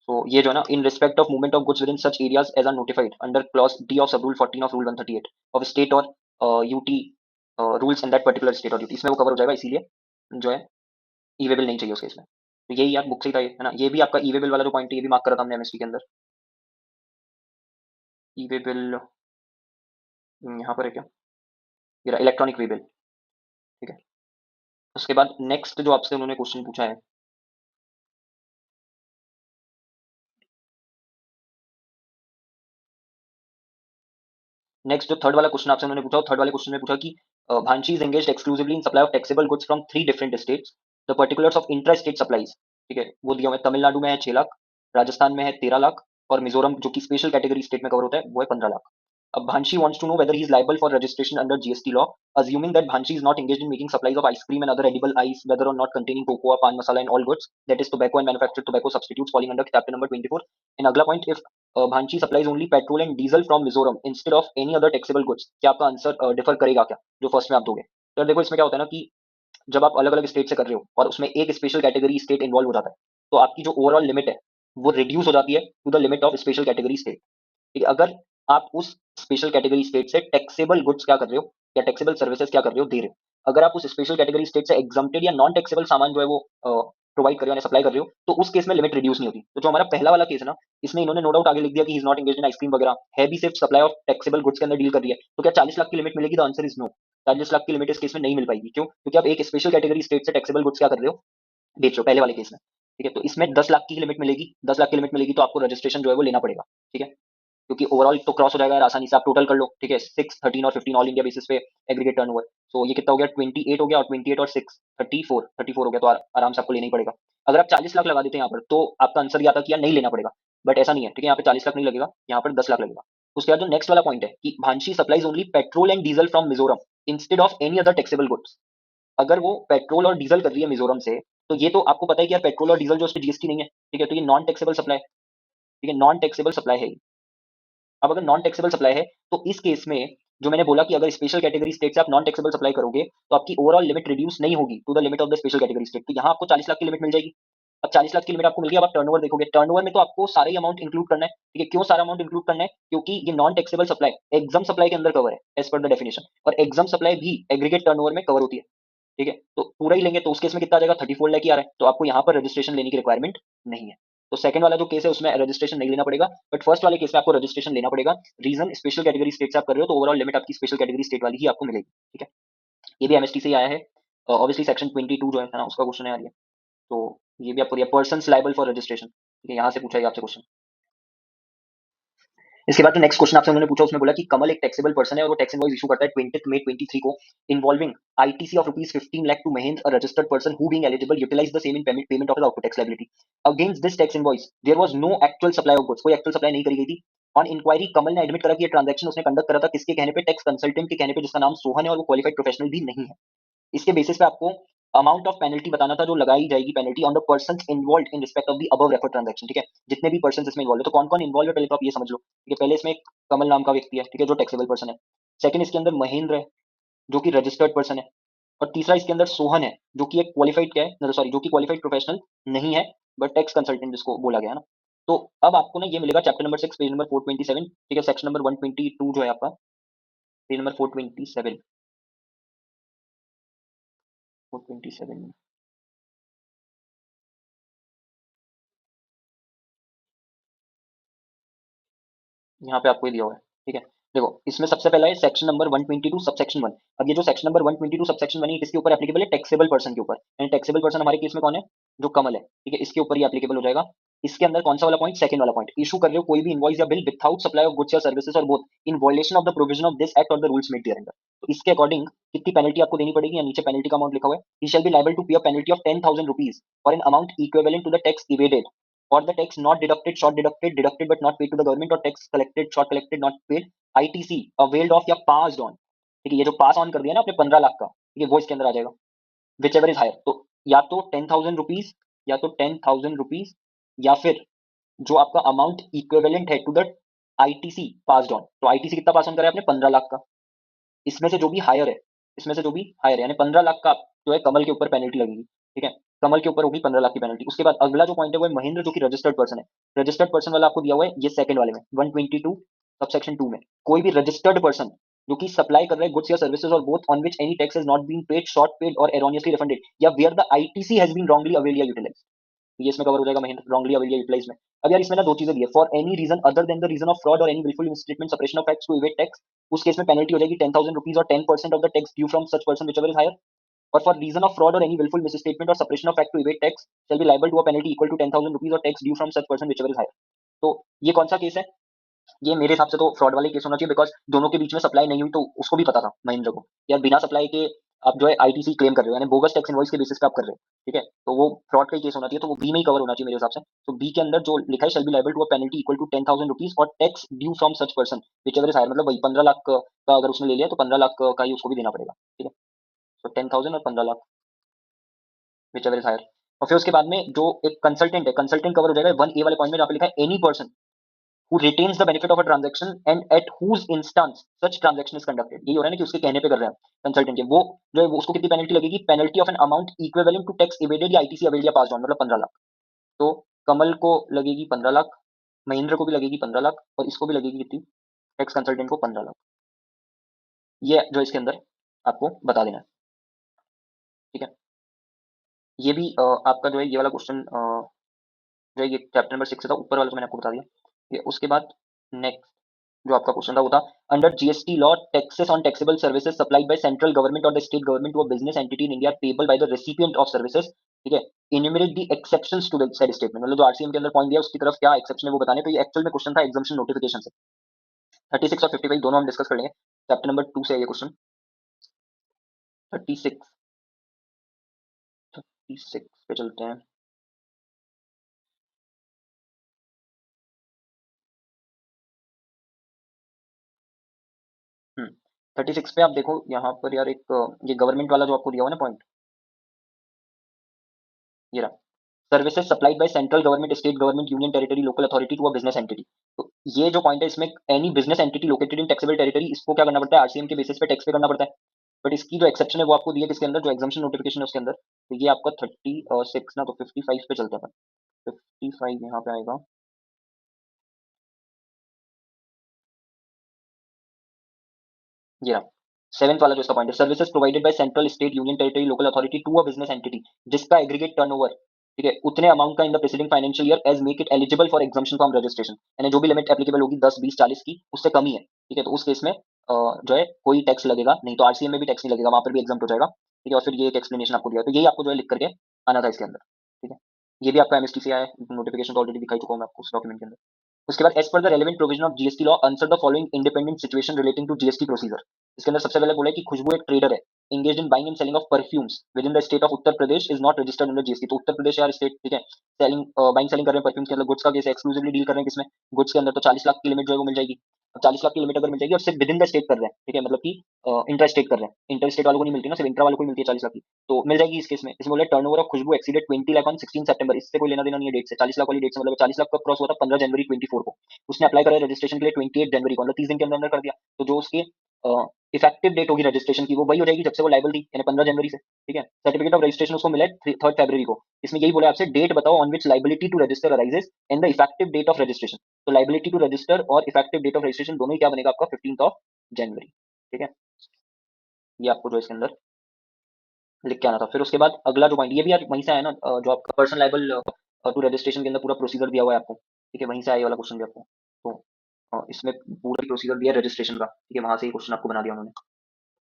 so ये जो है ना, in respect of movement of goods within such areas as are notified under clause D of sub rule 14 of rule 138 of state और UT rules in that particular state और यूटी, इसमें वो कवर हो जाएगा, इसीलिए जो है ईवेबल नहीं चाहिए उस केस में। तो यही यार बुक से ही था ये, है ना, ये भी आपका ईवेबल वाला जो पॉइंट है ये भी मार्क करा था हमने एमएसटी के अंदर। ईवेबल यहाँ पर है क्या, ये इलेक्ट्रॉनिक वेबल। ठीक है, उसके बाद नेक्स्ट जो आपसे उन्होंने क्वेश्चन पूछा है, नेक्स्ट जो थर्ड वाला क्वेश्चन आपसे उन्होंने पूछा, थर्ड वाले क्वेश्चन में पूछा कि Bhanchi is engaged exclusively in supply of taxable goods from 3 different states, the particulars of intra state supplies. ठीक है, वो दिया हुआ है, तमिलनाडु में है 6 लाख, राजस्थान में है 13 लाख, और मिजोरम जो कि स्पेशल कैटेगरी स्टेट में कवर होता है वो है 15 लाख। अब Bhanshi wants to know whether he is liable for registration under GST law, assuming that Bhanshi is not engaged in making supplies of ice cream and other edible ice, whether or not containing cocoa, pan masala, and all goods, that is tobacco and manufactured tobacco substitutes falling under chapter number 24. And अगला point, if Bhanshi supplies only petrol and diesel from Mizoram instead of any other taxable goods, क्या आपका आंसर डिफर करेगा क्या, जो फर्स्ट में आप दोगे? तो देखो इसमें क्या होता है ना कि जब आप अलग अलग स्टेट से कर रहे हो और उसमें एक स्पेशल कैटेगरी स्टेट इन्वॉल्व हो जाता है, तो आपकी जो ओवरऑल लिमिट है वो रिड्यूस हो जाती है to the limit of special category state. ठीक है, अगर आप उस स्पेशल कैटेगरी स्टेट से टैक्सेबल गुड्स क्या कर रहे हो या टैक्सेबल सर्विसेज क्या कर रहे हो, दे रहे हो, अगर आप उस स्पेशल कैटेगरी स्टेट से एग्जम्प्टेड या नॉन टैक्सेबल सामान जो है वो प्रोवाइड कर रहे हो या सप्लाई कर रहे हो, तो उस केस में लिमिट रिड्यूस नहीं होती। तो जो हमारा पहला वाला केस है ना, इसमें इन्होंने नो डाउट आगे लिख दिया कि he is not engaged in ice cream वगैरह, है भी सिर्फ सप्लाई ऑफ टैक्सेबल गुड्स के अंदर डील कर रही है, तो क्या 40 लाख की लिमिट मिलेगी? The answer is no, 40 lakh की लिमिट इस केस में नहीं मिल पाएगी। क्यों? क्योंकि आप एक स्पेशल कैटेगरी स्टेट से टैक्सेबल गुड्स क्या कर रहे हो, बेच रहे हो, पहले वाले केस में। ठीक है, तो इसमें 10 लाख की लिमिट मिलेगी, 10 लाख की लिमिट मिलेगी तो आपको रजिस्ट्रेशन जो है वो लेना पड़ेगा। ठीक है, क्योंकि ओवरऑल तो क्रॉस हो जाएगा यार, आसानी से आप टोटल कर लो। ठीक है, 6, 13 और 15 ऑल इंडिया बेसिस पे एग्रीगेट टर्नओवर, सो ये कितना हो गया, 28 हो गया, और 28 और 6 34 हो गया, तो आराम से आपको लेना ही पड़ेगा। अगर आप 40 लाख लगा देते हैं यहाँ पर, तो आपका आंसर ये आता कि यार नहीं लेना पड़ेगा, बट ऐसा नहीं है। ठीक है, यहाँ पे 40 लाख नहीं लगेगा, यहाँ पर 10 लाख लगेगा। उसके बाद जो नेक्स्ट वाला पॉइंट है कि भांशी supplies only petrol and diesel from Mizoram instead of any other taxable goods. अगर वो पेट्रोल और डीजल कर रही है मिजोरम से, तो ये तो आपको पता है कि यार पेट्रोल और डीजल जो उस पर जीएसटी नहीं है। ठीक है, तो ये नॉन टैक्सेबल सप्लाई। ठीक है, नॉन टैक्सेबल सप्लाई है। अब अगर नॉन टैक्सेबल सप्लाई है, तो इस केस में जो मैंने बोला कि अगर स्पेशल कैटेगरी स्टेट से आप नॉन टैक्सेबल सप्लाई करोगे, तो आपकी ओवरऑल लिमिट रिड्यूस नहीं होगी to the limit of the special category state. तो यहाँ आपको 40 लाख की लिमिट मिल जाएगी। अब 40 लाख की लिमिट आपको मिल गई, अब आप टर्नओवर देखोगे, टर्नओवर में तो आपको सारा ही अमाउंट इंक्लूड करना है। ठीक है, क्यों सारा अमाउंट इंक्लूड करना है? क्योंकि ये non taxable supply exempt supply के अंदर कवर है एज पर द डेफिनेशन, और एग्जाम सप्लाई भी एग्रीगेट टर्नओवर में कवर होती है। ठीक है, तो पूरा ही लेंगे तो उस केस में कितना आ जाएगा, 34 लाख ही आ रहा है, तो आपको यहाँ पर रजिस्ट्रेशन लेने की रिक्वायरमेंट नहीं है। तो सेकंड वाला जो केस है उसमें रजिस्ट्रेशन नहीं लेना पड़ेगा, बट फर्स्ट वाले केस में आपको रजिस्ट्रेशन लेना पड़ेगा। रीजन, स्पेशल कैटेगरी स्टेट से आप कर रहे हो, तो ओवरऑल लिमिट आपकी स्पेशल कैटेगरी स्टेट वाली ही आपको मिलेगी। ठीक है, ये भी एमएसटी से ही आया है, ऑब्वियसली सेक्शन 22 जो है ना उसका क्वेश्चन है यार ये। तो ये भी आपको दिया, पर्सन लाइबल फॉर रजिस्ट्रेशन। ठीक है, यहाँ से पूछा गया आपसे क्वेश्चन। इसके बाद जो नेक्स्ट क्वेश्चन आपसे उन्होंने पूछा, उसमें बोला कि कमल एक टैक्सेबल पर्सन है और वो टैक्स इनवॉइस इशू करता है 20 मई 23 को, involving ITC of rupees 15 lakh to Mahendra, a registered person who being eligible utilise the same in payment of output tax liability. Against this tax invoice there was no actual supply of goods, कोई एक्चुअल सप्लाई नहीं करी गई थी। ऑन इंक्वायरी कमल ने एडमिट करा कि ये ट्रांजैक्शन उसने कंडक्ट करा था, किसके कहने पे? टैक्स कंसल्टेंट के कहने पे, जिसका नाम सोहन है और वो क्वालिफाइड प्रोफेशनल भी नहीं है। इसके बेसिस पे आपको अमाउंट ऑफ पेनल्टी बताना था जो लगाई जाएगी penalty on the person involve in respect of the above refer transaction. ठीक है, जितने भी पर्सन इसमें इन्वॉल्व है, तो कौन कौन इन्वॉल्व है पहले तो आप ये समझ लो। ठीक है, पहले इसमें एक कमल नाम का व्यक्ति है, ठीक है, जो टैक्सेबल पर्सन है। सेकंड, इसके अंदर महेंद्र है जो कि रजिस्टर्ड पर्सन है। और तीसरा इसके अंदर सोहन है जो कि एक क्वालिफाइड क्या है, सॉरी, जो कि क्वालिफाइड प्रोफेशनल नहीं है, बट टैक्स कंसल्टेंट जिसको बोला गया है ना। तो अब आपको ना ये मिलेगा चैप्टर नंबर 6 पेज नंबर 427। ठीक है, सेक्शन नंबर 122 जो है आपका, पेज नंबर 427, 427। यहाँ पे आपको ये दिया हुआ है। ठीक है, देखो इसमें सबसे पहला है सेक्शन नंबर 122 सबसेक्शन 1। अब ये जो सेक्शन नंबर 122 सबसेक्शन 1 है, किसके ऊपर एप्लीकेबल है? टैक्सेबल पर्सन के ऊपर। एंड टैक्सेबल पर्सन हमारे केस में कौन है? जो कमल है। ठीक है, इसके ऊपर ही एप्लीकेबल हो जाएगा। इसके अंदर कौन सा वाला पॉइंट? सेकंड वाला पॉइंट, इशू कर रहे हो कोई भी इनवॉइस या bill without supply of goods या सर्विसेज और both in violation of the provision of this act और the rules made thereunder. तो इसके अकॉर्डिंग कितनी पेनल्टी आपको देनी पड़ेगी, या नीचे पेनल्टी का अमाउंट लिखा हुआ है, he shall be liable to pay a penalty of 10,000 rupees और an amount equivalent to the tax evaded or the tax not deducted, short deducted, deducted but not paid to the government, or tax collected, short collected, not paid, ITC availed of या पास्ड ऑन। ठीक है, ये जो पास ऑन कर दिया ना आपने 15 लाख का, ठीक है, वो इसके अंदर आ जाएगा। Whichever is higher. तो या तो 10,000 रुपीज, या तो 10,000 रुपीज, या फिर जो आपका अमाउंट इक्विवेलेंट है to the ITC pass on. तो आईटीसी कितना पास ऑन करा है आपने, 15 लाख का। इसमें से जो भी हायर है, इसमें से जो भी हायर है, यानी 15 लाख का जो है कमल के ऊपर पेनल्टी लगेगी, ठीक है। कमल के ऊपर होगी 15 लाख की पेनल्टी। उसके बाद अगला जो पॉइंट है वो है महेंद्र, जो कि रजिस्टर्ड पर्सन है। रजिस्टर्ड पर्सन वाला आपको दिया हुआ है ये सेकंड वाले में 122 सबसेक्शन 2 में। कोई भी रजिस्टर्ड पर्सन जो कि सप्लाई कर रहे हैं गुड्स या सर्विसेज और both on which any tax has not been paid, short paid और एरोनियसली रिफंडेड, या where the ITC has been wrongly avail या यूटिलाइज्ड। ये इसमें कवर हो जाएगा महेंद्र, रॉन्गली अवेल या यूटिलाइज में। अब यार इसमें ना दो चीजें दी है, for any reason other than the reason of fraud और any wilful misstatement, suppression of facts to evade tax. उस केस में पेनल्टी हो जाएगी 10,000 रुपीज और 10% of the tax due from such person whichever is higher. और फॉर रीजन ऑफ फ्रॉड और एनी विलफुल मिसस्टेटमेंट और suppression of fact to evade tax shall be liable to a penalty equal to 10,000 rupees और tax due from such person whichever is higher. तो ये कौन सा केस है, ये मेरे हिसाब से तो फ्रॉड वाला केस होना चाहिए, बिकॉज दोनों के बीच में सप्लाई नहीं हुई, तो उसको भी पता था महेंद्र को यार बिना सप्लाई के आप जो है आईटीसी क्लेम कर रहे हो, यानी बोगस टैक्स इनवॉइस के बेसिस पे आप कर रहे हो, ठीक है। तो वो फ्रॉड का ही केस होना चाहिए, तो वो बी में ही कवर होना चाहिए मेरे हिसाब से। तो बी के अंदर जो लिखा है shall be liable to a penalty equal to 10,000 rupees और tax due from such person whichever is higher, मतलब वही 15 लाख का अगर उसने ले लिया तो 15 लाख का ही उसको भी देना पड़ेगा, ठीक है। तो 10,000 और 15 lakh whichever is higher. और फिर उसके बाद में जो एक कंसल्टेंट है, कंसल्टेंट कवर हो जाएगा 1A वाले पॉइंट में जहाँ पे लिखा है any person who retains the benefit of a transaction and at whose instance such transaction is conducted। यही हो रहा है ना कि उसके कहने पे कर रहे हैं कंसल्टेंट के, वो जो है वो उसको कितनी पेनल्टी लगेगी, penalty of an amount equivalent to tax evaded या आईटीसी अवेल्ड या पास ऑन, मतलब 15 लाख। तो कमल को लगेगी 15 लाख, महेंद्र को भी लगेगी 15 लाख, और इसको भी लगेगी कितनी, टैक्स कंसल्टेंट को 15 लाख। ये जो इसके अंदर आपको बता देना है, ठीक है। ये भी आपका जो है ये वाला क्वेश्चन जो है ये चैप्टर नंबर 6 था, ऊपर वाला तो मैंने आपको बता दिया। ये उसके बाद नेक्स्ट जो आपका क्वेश्चन था वो था under GST law taxes on taxable services supplied by central government और the state government to a business entity in India payable by the recipient of services, ठीक है। Enumerate the exceptions to the side statement, मतलब जो आरसीएम के अंदर पॉइंट दिया उसकी तरफ क्या एक्सेप्शन है वो बताने। तो ये एक्चुअल में क्वेश्चन था एग्जामिनेशन नोटिफिकेशन से। 36 और 55 दोनों हम डिस्कस कर लेंगे, चैप्टर नंबर 2 से है ये क्वेश्चन। 36, 36 पे चलते हैं। 36 पे आप देखो यहाँ पर यार एक ये गवर्नमेंट वाला जो आपको दिया हुआ है ना पॉइंट, ये रहा, services supplied by central government, state government, union territory, local authority to a business entity. तो ये जो पॉइंट है इसमें any business entity located in taxable territory, इसको क्या करना पड़ता है, आरसीएम के बेसिस पे टैक्स पे करना पड़ता है। बट इसकी जो एक्सेप्शन है वो आपको दिया किसके अंदर, जो एग्जामिनेशन नोटिफिकेशन है उसके अंदर। तो ये आपका 36 ना, तो 55 पे चलते हैं। 55 यहाँ पे आएगा, ये रहा सेवेंथ वाला जो इसका पॉइंट है, services provided by central state union territory local authority to a business entity जिसका एग्रीगेट टर्नओवर, ठीक है, उतने अमाउंट का in the preceding financial year as make it eligible for exemption from registration, यानी जो भी लिमिट एप्लीकेबल होगी 10, 20, 40 की उससे कम ही है, ठीक है। तो उस केस में जो है कोई टैक्स लगेगा नहीं, तो आरसीएम में भी टैक्स नहीं लगेगा, वहां पर भी एग्जाम हो जाएगा, ठीक है। और फिर ये एक एक्सप्लेनेशन आपको दिया है, तो यही आपको जो है लिख करके आना था इसके अंदर, ठीक है। ये भी आपका एमएसटी से आया है, नोटिफिकेशन तो ऑलरेडी दिखाई चुका हूँ मैं आपको उस डॉक्यूमेंट के अंदर। उसके बाद as per the relevant provision of GST law answer the following independent situation relating to GST procedure. इसके अंदर सबसे पहले बोला है कि खुशबू एक ट्रेडर है engaged in buying and selling of perfumes within the state of Uttar Pradesh is not registered under GST। तो उत्तर प्रदेश यार स्टेट, ठीक है, सेलिंग बाइंग सेलिंग कर रहे हैं परफ्यूम्स के अंदर, गुड्स का केस एक्सक्लूसिवली डील कर रहे हैं किसमें, गुड्स के अंदर। तो 40 लाख की लिमिट जो है वो मिल जाएगी। अब 40 लाख की लिमिट अगर मिल जाएगी और सिर्फ विद इन द स्टेट कर रहे हैं, ठीक है, मतलब कि इंटर स्टेट कर रहे हैं, इंटर स्टेट वालों को नहीं मिलती ना, सिर्फ इंटर वालों को ही मिलती है 40 लाख की, तो मिल जाएगी इस केस में। इसमें बोले turnover of Khushboo exceeded 20 lakh on 16 September, इससे कोई लेना देना नहीं है डेट से, 40 लाख वाली डेट से, मतलब 40 लाख का क्रॉस हुआ था 15 जनवरी 24 को। उसने अप्लाई करा रजिस्ट्रेशन के लिए 28 जनवरी को, मतलब 30 दिन के अंदर अंदर कर दिया। तो जो उसके इफेक्टिव डेट होगी रजिस्ट्रेशन की वो वही हो जाएगी जब से वो लाइबल थी, यानी 15 जनवरी से, ठीक है। सर्टिफिकेट ऑफ रजिस्ट्रेशन उसको मिला है 3 फरवरी को। इसमें यही बोला आपसे डेट बताओ on which liability to register arises and the effective date of registration. तो लाइबिलिटी टू रजिस्टर और इफेक्टिव डेट ऑफ रजिस्ट्रेशन दोनों ही क्या बनेगा आपका 15 जनवरी, ठीक है। ये आपको जो इसके अंदर लिख के आना था। फिर उसके बाद अगला जो पॉइंट ये भी यार वहीं से आया ना, जो आपका पर्सन लाइबल टू रजिस्ट्रेशन के अंदर पूरा प्रोसीजर दिया हुआ है आपको, ठीक है, वहीं से आया ये वाला क्वेश्चन भी आपको। तो इसमें पूरा प्रोसीजर दिया है रजिस्ट्रेशन का, ठीक है, वहां से ही क्वेश्चन आपको बना दिया उन्होंने।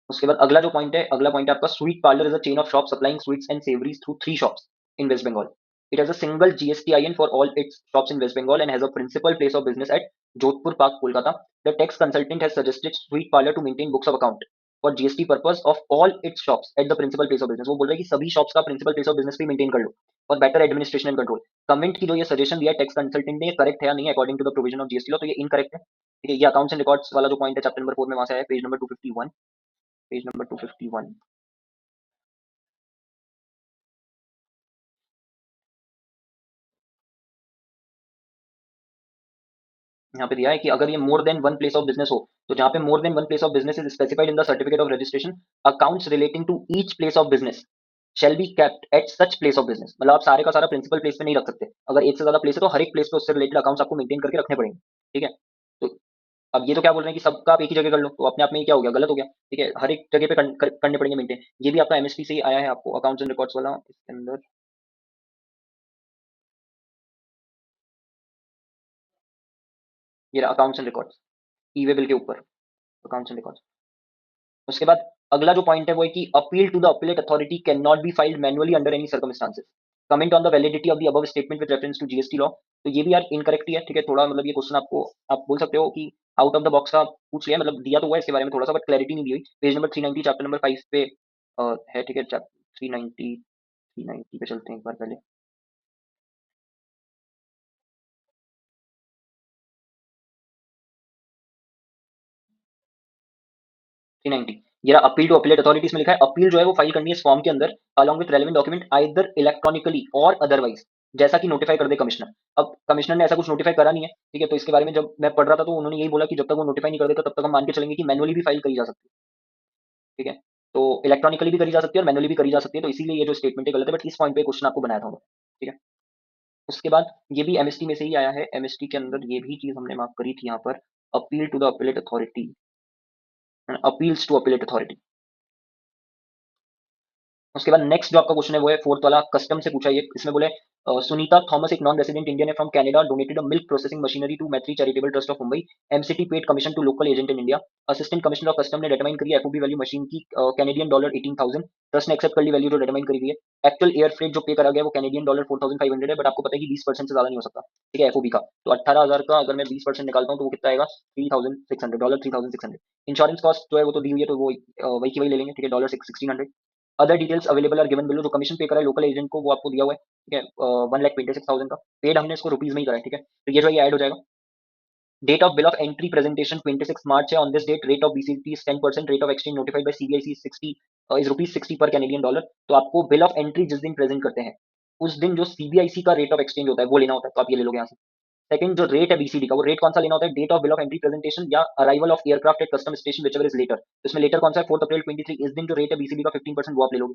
उसके बाद अगला जो पॉइंट है, अगला पॉइंट है आपका Sweet Parlour is a chain of shop supplying sweets and savouries through 3 shops in West Bengal. It has a single GSTIN for all its shops in West Bengal and has a principal place of business at Jodhpur Park Kolkata. The tax consultant has suggested Sweet Parlour to maintain books of account for GST purpose of all its shops at the principal place of business. वो बोल रहे हैं कि सभी शॉप्स का प्रिंसिपल प्लेस ऑफ बिजनेस पे मेंटेन कर लो और better administration and control. Comment की जो ये सजेशन दिया है टैक्स कंसल्टेंट ने, ये करेक्ट है या नहीं according to the provision of GST law, तो ये इनकरेक्ट है, ठीक है। ये अकाउंट्स एंड रिकॉर्ड्स वाला जो पॉइंट है चैप्टर नंबर 4 में वहां से आया, पेज नंबर 251, पेज नंबर 251। यहाँ पे दिया है कि अगर ये more than one place of business हो, तो जहाँ पे more than one place of business is specified in the certificate of registration, accounts relating to each place of business shall be kept at such place of business. मतलब आप सारे का सारा प्रिंसिपल प्लेस पे नहीं रख सकते, अगर एक से ज्यादा प्लेस है तो हर एक प्लेस पे उससे रिलेटेड अकाउंट्स आपको मेंटेन करके रखने पड़ेंगे। ठीक है, तो अब ये तो क्या बोल रहे हैं कि सबका आप एक ही जगह कर लो, तो अपने आप में ये क्या हो गया, गलत हो गया। ठीक है, हर एक जगह पे करने पड़ेंगे मेंटेन। ये भी आपका एमएसटी से ही आया है, आपको अकाउंट्स एंड रिकॉर्ड्स वाला इसके अंदर, ये accounts and records, E way bill के ऊपर अकाउंट्स एंड रिकॉर्ड्स। उसके बाद अगला जो पॉइंट है वो है कि appeal to the appellate authority cannot be filed manually under any circumstances. Comment on the validity of the above statement with reference to GST law. तो ये भी यार इनकरेक्ट ही है। ठीक है, थोड़ा मतलब ये क्वेश्चन आपको आप बोल सकते हो कि आउट ऑफ द बॉक्स का पूछ लिया, मतलब दिया तो हुआ है इसके बारे में थोड़ा सा, बट क्लैरिटी नहीं दी हुई। पेज नंबर 390 चैप्टर नंबर 5 पे है। ठीक है, चैप्टर 390, 390 पे चलते हैं एक बार पहले। 390, ये अपील टू अपीलेट अथॉरिटीज में लिखा है अपील जो है वो फाइल करनी है इस फॉर्म के अंदर along with relevant document either electronically और अदरवाइज, जैसा कि नोटिफाई कर दे कमिश्नर। अब कमिश्नर ने ऐसा कुछ नोटिफाई करा नहीं है। ठीक है, तो इसके बारे में जब मैं पढ़ रहा था तो उन्होंने यही बोला कि जब तक वो नोटिफाई नहीं कर देता तब तक हम मान के चलेंगे कि मैनुअली भी फाइल करी जा सकती है। ठीक है, तो इलेक्ट्रॉनिकली भी करी जा सकती है और मैनुअली भी करी जा सकती है, तो इसीलिए ये जो स्टेटमेंट है गलत है, बट इस पॉइंट पे क्वेश्चन आपको बनाया था उन्होंने। ठीक है, उसके बाद ये भी एमएसटी में से ही आया है। एमएसटी के अंदर ये भी चीज हमने मार्क करी थी यहाँ पर, appeal to the appellate authority, appeals to appellate authority. उसके बाद नेक्स्ट जो आपका क्वेश्चन है वो है फोर्थ वाला, कस्टम से पूछा। ये इसमें बोले सुनीता थॉमस एक नॉन रेसिडेंट इंडियन है from Canada, donated a milk processing machinery to Maitri charitable trust of Mumbai. MCT paid commission to local agent in India. Assistant commissioner of custom ने डिटरमाइन करी एफओबी वैल्यू मशीन की कैनेडियन डॉलर 18,000। ट्रस्ट ने एक्सेप्ट कर ली वैल्यू जो डिटरमाइन करी गई है। एक्चुअल एयर फ्रेट जो पे करा गया है वो कैनेडियन डॉलर 4,500 है, बट आपको पता है कि 20% से ज्यादा नहीं हो सकता। ठीक है, एफओबी का तो 18,000 का अगर मैं 20% निकालता हूँ तो वो कितना आएगा, 3,600 डॉलर, 3,600। इंश्योरेंस कॉस्ट जो है वो तो दी हुई है, तो वो वही की वही ले लेंगे। ठीक है, dollar 1600। Other details available are given below. जो कमीशन पे करा है लोकल एजेंट को वो आपको दिया हुआ है। ठीक है, 1,26,000 का पेड हमने इसको रुपीज में ही करा है। ठीक है, तो ये जो है ऐड हो जाएगा। Date of bill of entry presentation 26 March है। On this date rate of BCT is 10%, rate of exchange notified by CBIC 60 is rupees 60 per Canadian dollar. तो आपको बिल ऑफ एंट्री जिस दिन प्रेजेंट करते हैं उस दिन जो सीबीआईसी का रेट ऑफ एक्सचेंज होता है वो लेना होता है, तो आप ये ले लोगे यहाँ से। सेकंड जो रेट है बीसीडी का, वो रेट कौन सा लेना होता है, date of bill of entry presentation या arrival of aircraft at custom station whichever is later. इसमें लेटर कौन सा है, 4 अप्रैल 23, इस दिन जो रेट है बीसीडी का 15% वो आप ले लोगे।